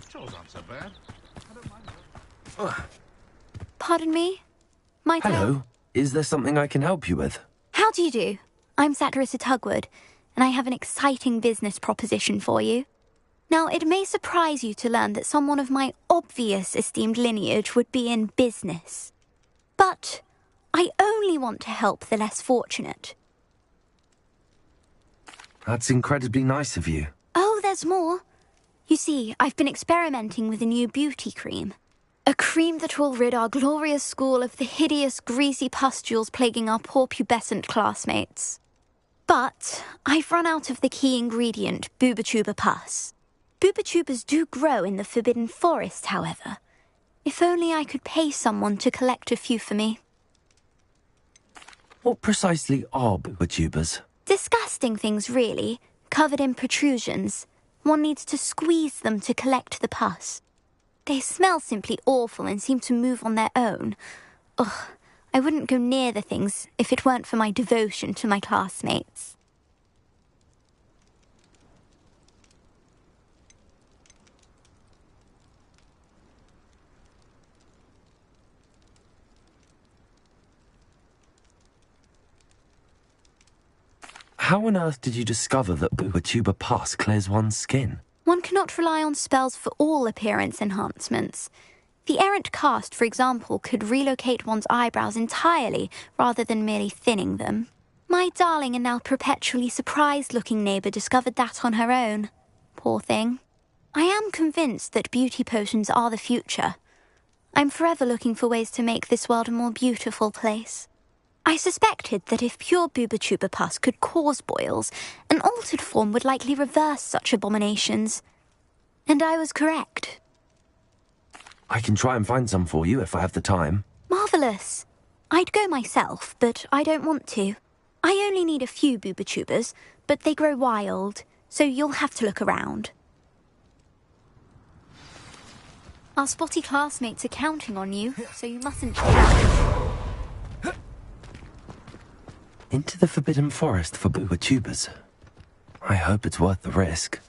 Chores aren't so bad. I don't mind them. Pardon me? My Hello. Is there something I can help you with? How do you do? I'm Satirissa Tugwood, and I have an exciting business proposition for you. Now, it may surprise you to learn that someone of my obvious esteemed lineage would be in business. But I only want to help the less fortunate. That's incredibly nice of you. Oh, there's more. You see, I've been experimenting with a new beauty cream. A cream that will rid our glorious school of the hideous, greasy pustules plaguing our poor pubescent classmates. But I've run out of the key ingredient, Booba-Tuba pus. Booba-Tubas do grow in the Forbidden Forest, however. If only I could pay someone to collect a few for me. What precisely are Booba-Tubas? Disgusting things, really, covered in protrusions. One needs to squeeze them to collect the pus. They smell simply awful and seem to move on their own. Ugh, I wouldn't go near the things if it weren't for my devotion to my classmates. How on earth did you discover that Booba-Tuba pus clears one's skin? One cannot rely on spells for all appearance enhancements. The errant cast, for example, could relocate one's eyebrows entirely rather than merely thinning them. My darling and now perpetually surprised-looking neighbour discovered that on her own. Poor thing. I am convinced that beauty potions are the future. I'm forever looking for ways to make this world a more beautiful place. I suspected that if pure Booba pus could cause boils, an altered form would likely reverse such abominations. And I was correct. I can try and find some for you if I have the time. Marvellous. I'd go myself, but I don't want to. I only need a few Booba but they grow wild, so you'll have to look around. Our spotty classmates are counting on you, so you mustn't shout. Into the Forbidden Forest for Booba. I hope it's worth the risk.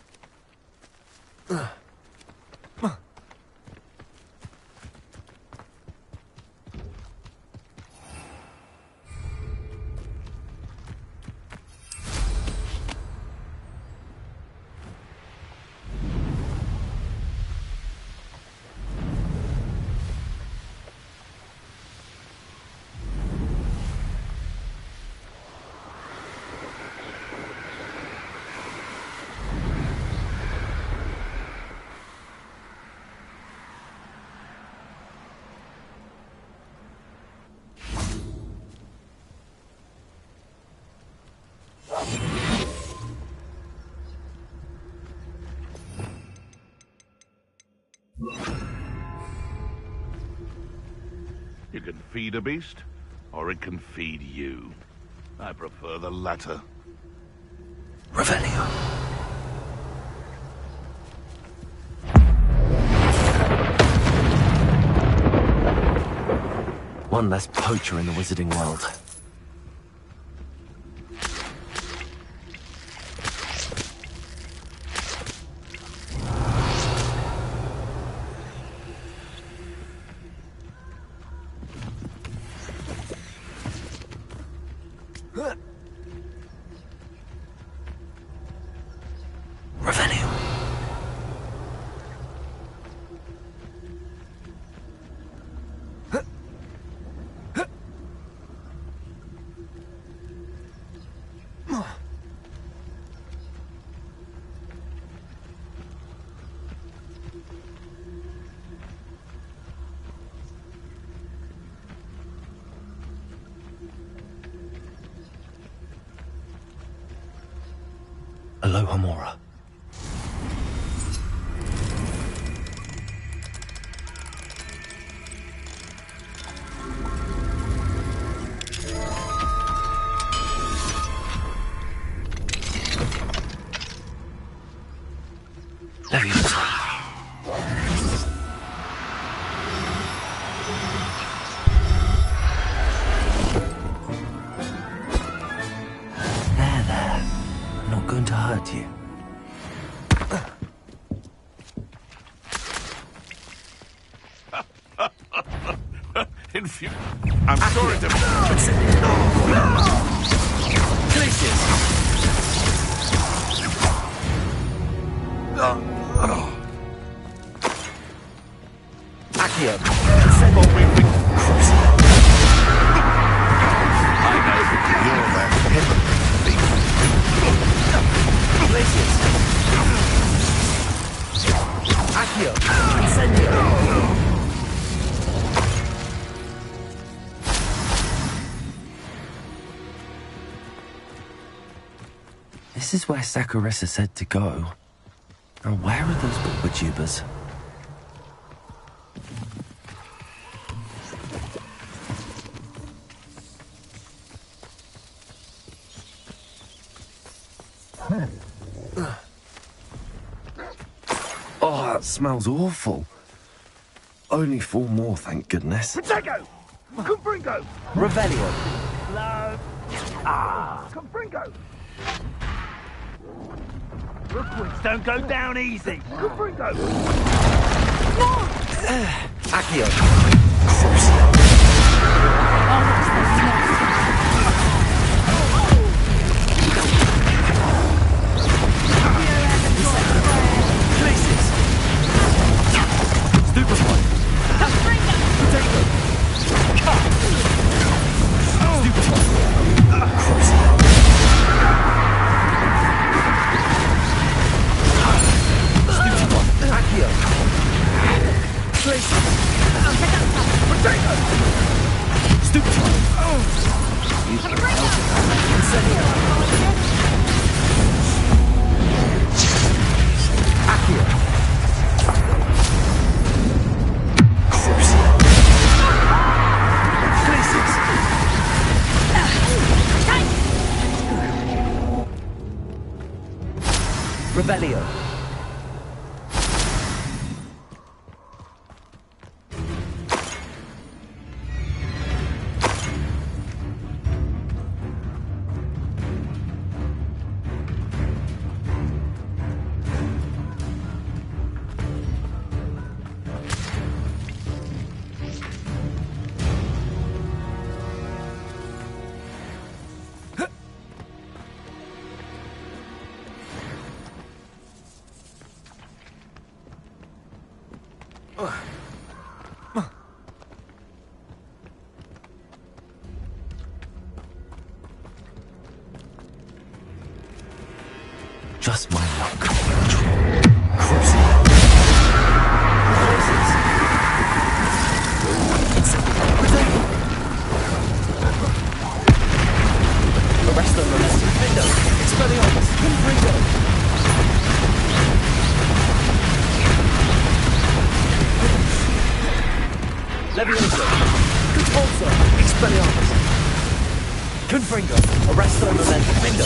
You can feed a beast, or it can feed you. I prefer the latter. Revelio. One less poacher in the wizarding world. Aloha Mora. I'm sorry to... Accio. I know you're that. Accio. Incendio. This is where Sakurissa said to go. Now where are those Booba? Oh, that smells awful. Only 4 more, thank goodness. Protego! Confringo! Revelio. Hello? Confringo! Rookwoods don't go down easy. Confringo! Accio. Stupid! Revelio. Just my luck. Arrest them, Vindo. Expelliarmus. Confringo. Levioso. Conpulso. Expelliarmus. Confringo. Arresto Momentum. Vindo.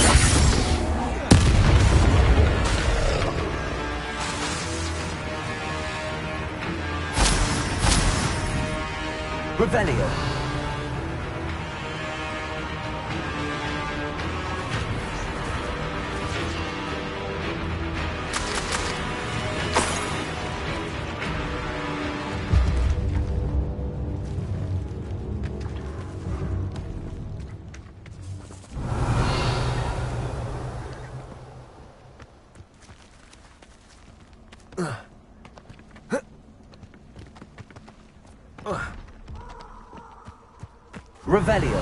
Revelio. Revelio.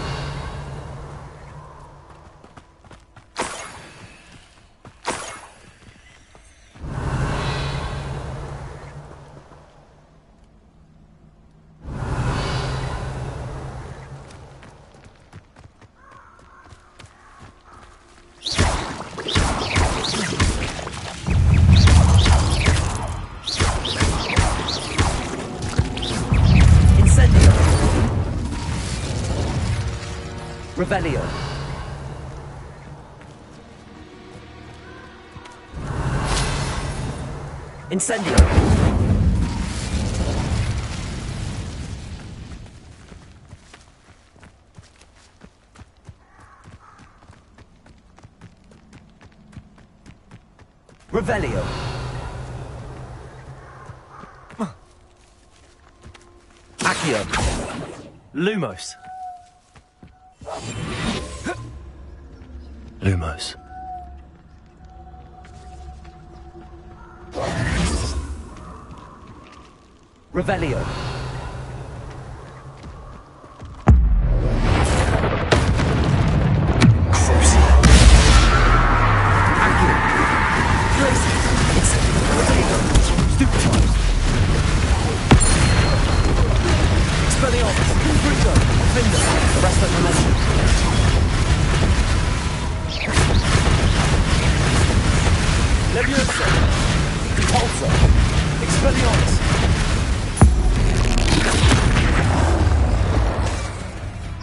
Revelio. Incendio. Revelio. Accio. Lumos. Lumos. Revelio.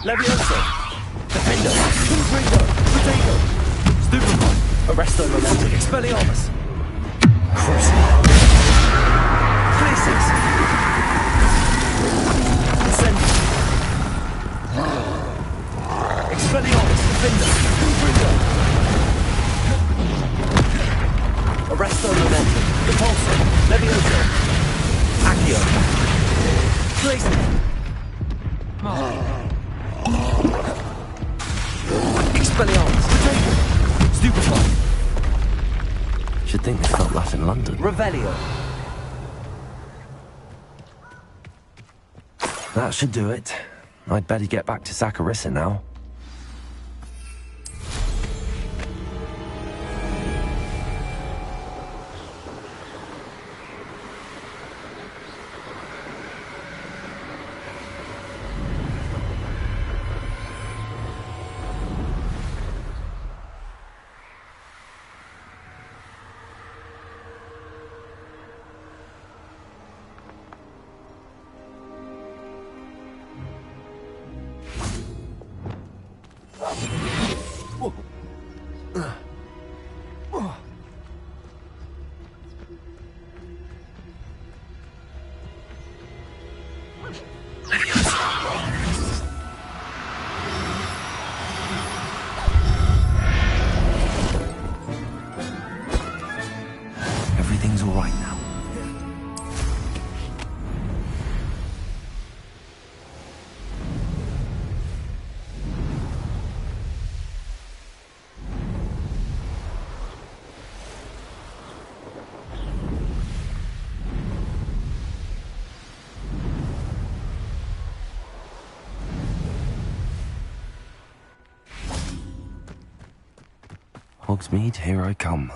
Levioso. Defendo. Confringo. Protego. Stupefy. Arresto Momentum. Expelliarmus. Crucible. Glacis. Incendio. Expelliarmus. Defendo. Confringo. Arresto Momentum. Repulso. Levioso. Accio. Glacis. Expelliarmus. Stupefy. Should think they felt that in London. Revelio. That should do it. I'd better get back to Saccharissa now. Hogsmeade, here I come.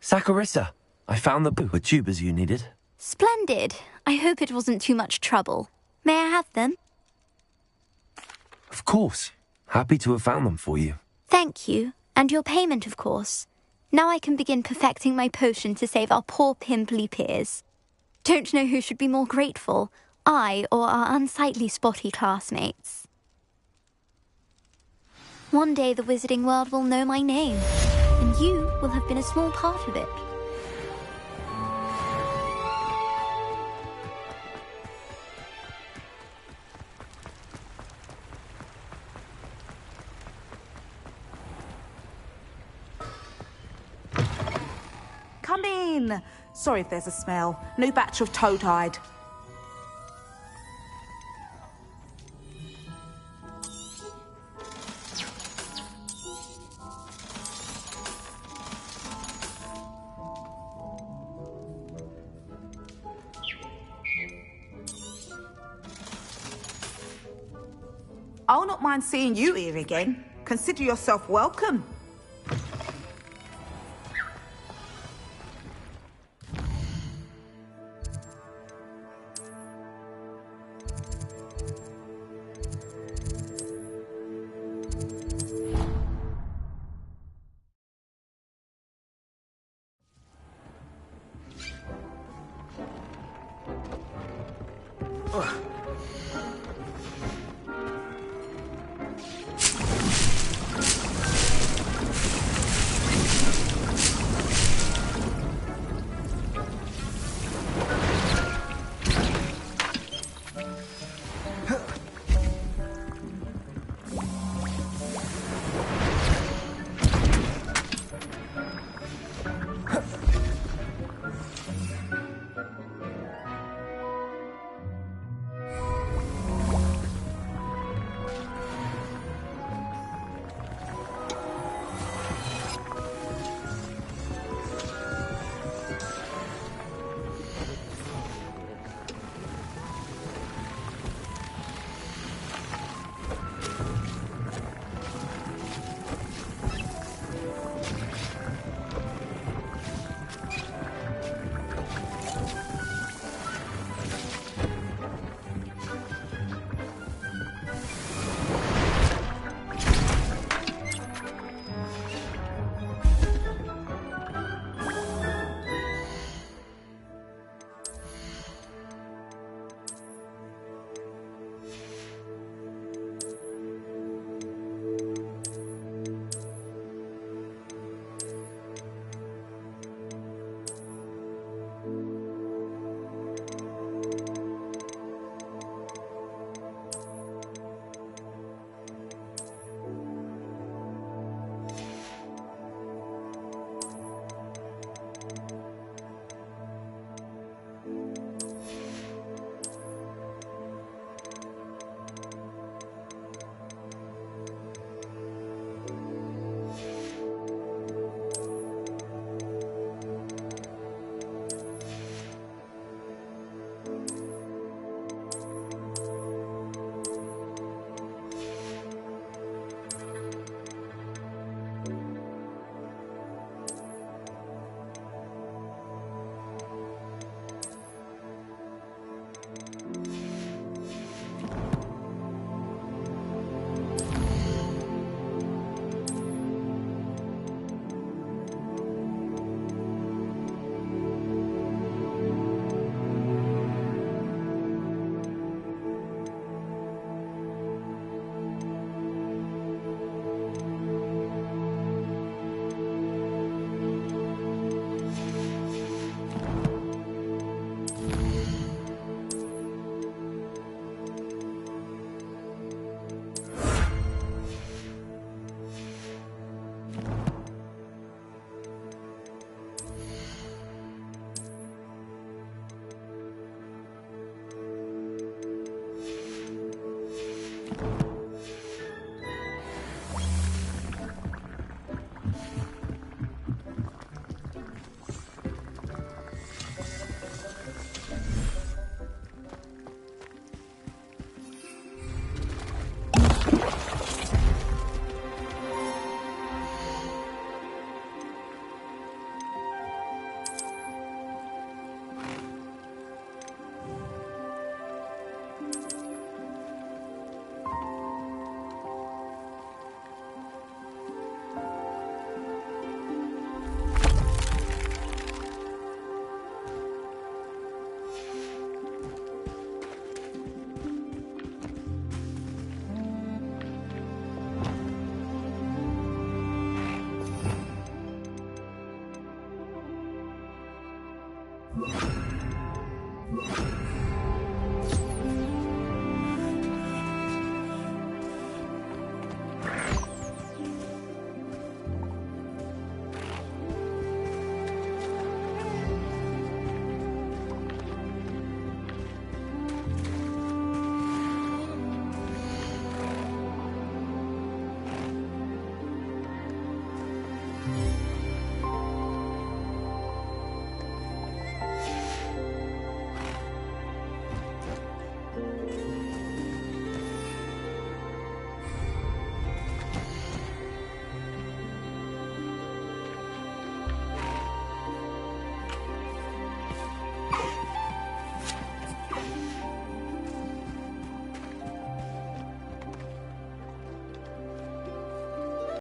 Saccharissa, I found the tubers you needed. Splendid. I hope it wasn't too much trouble. May I have them? Of course. Happy to have found them for you. Thank you. And your payment, of course. Now I can begin perfecting my potion to save our poor pimply peers. Don't know who should be more grateful, I or our unsightly spotty classmates. One day the wizarding world will know my name, and you will have been a small part of it. Come in. Sorry if there's a smell. New batch of toad-hide. I'll not mind seeing you here again. Consider yourself welcome.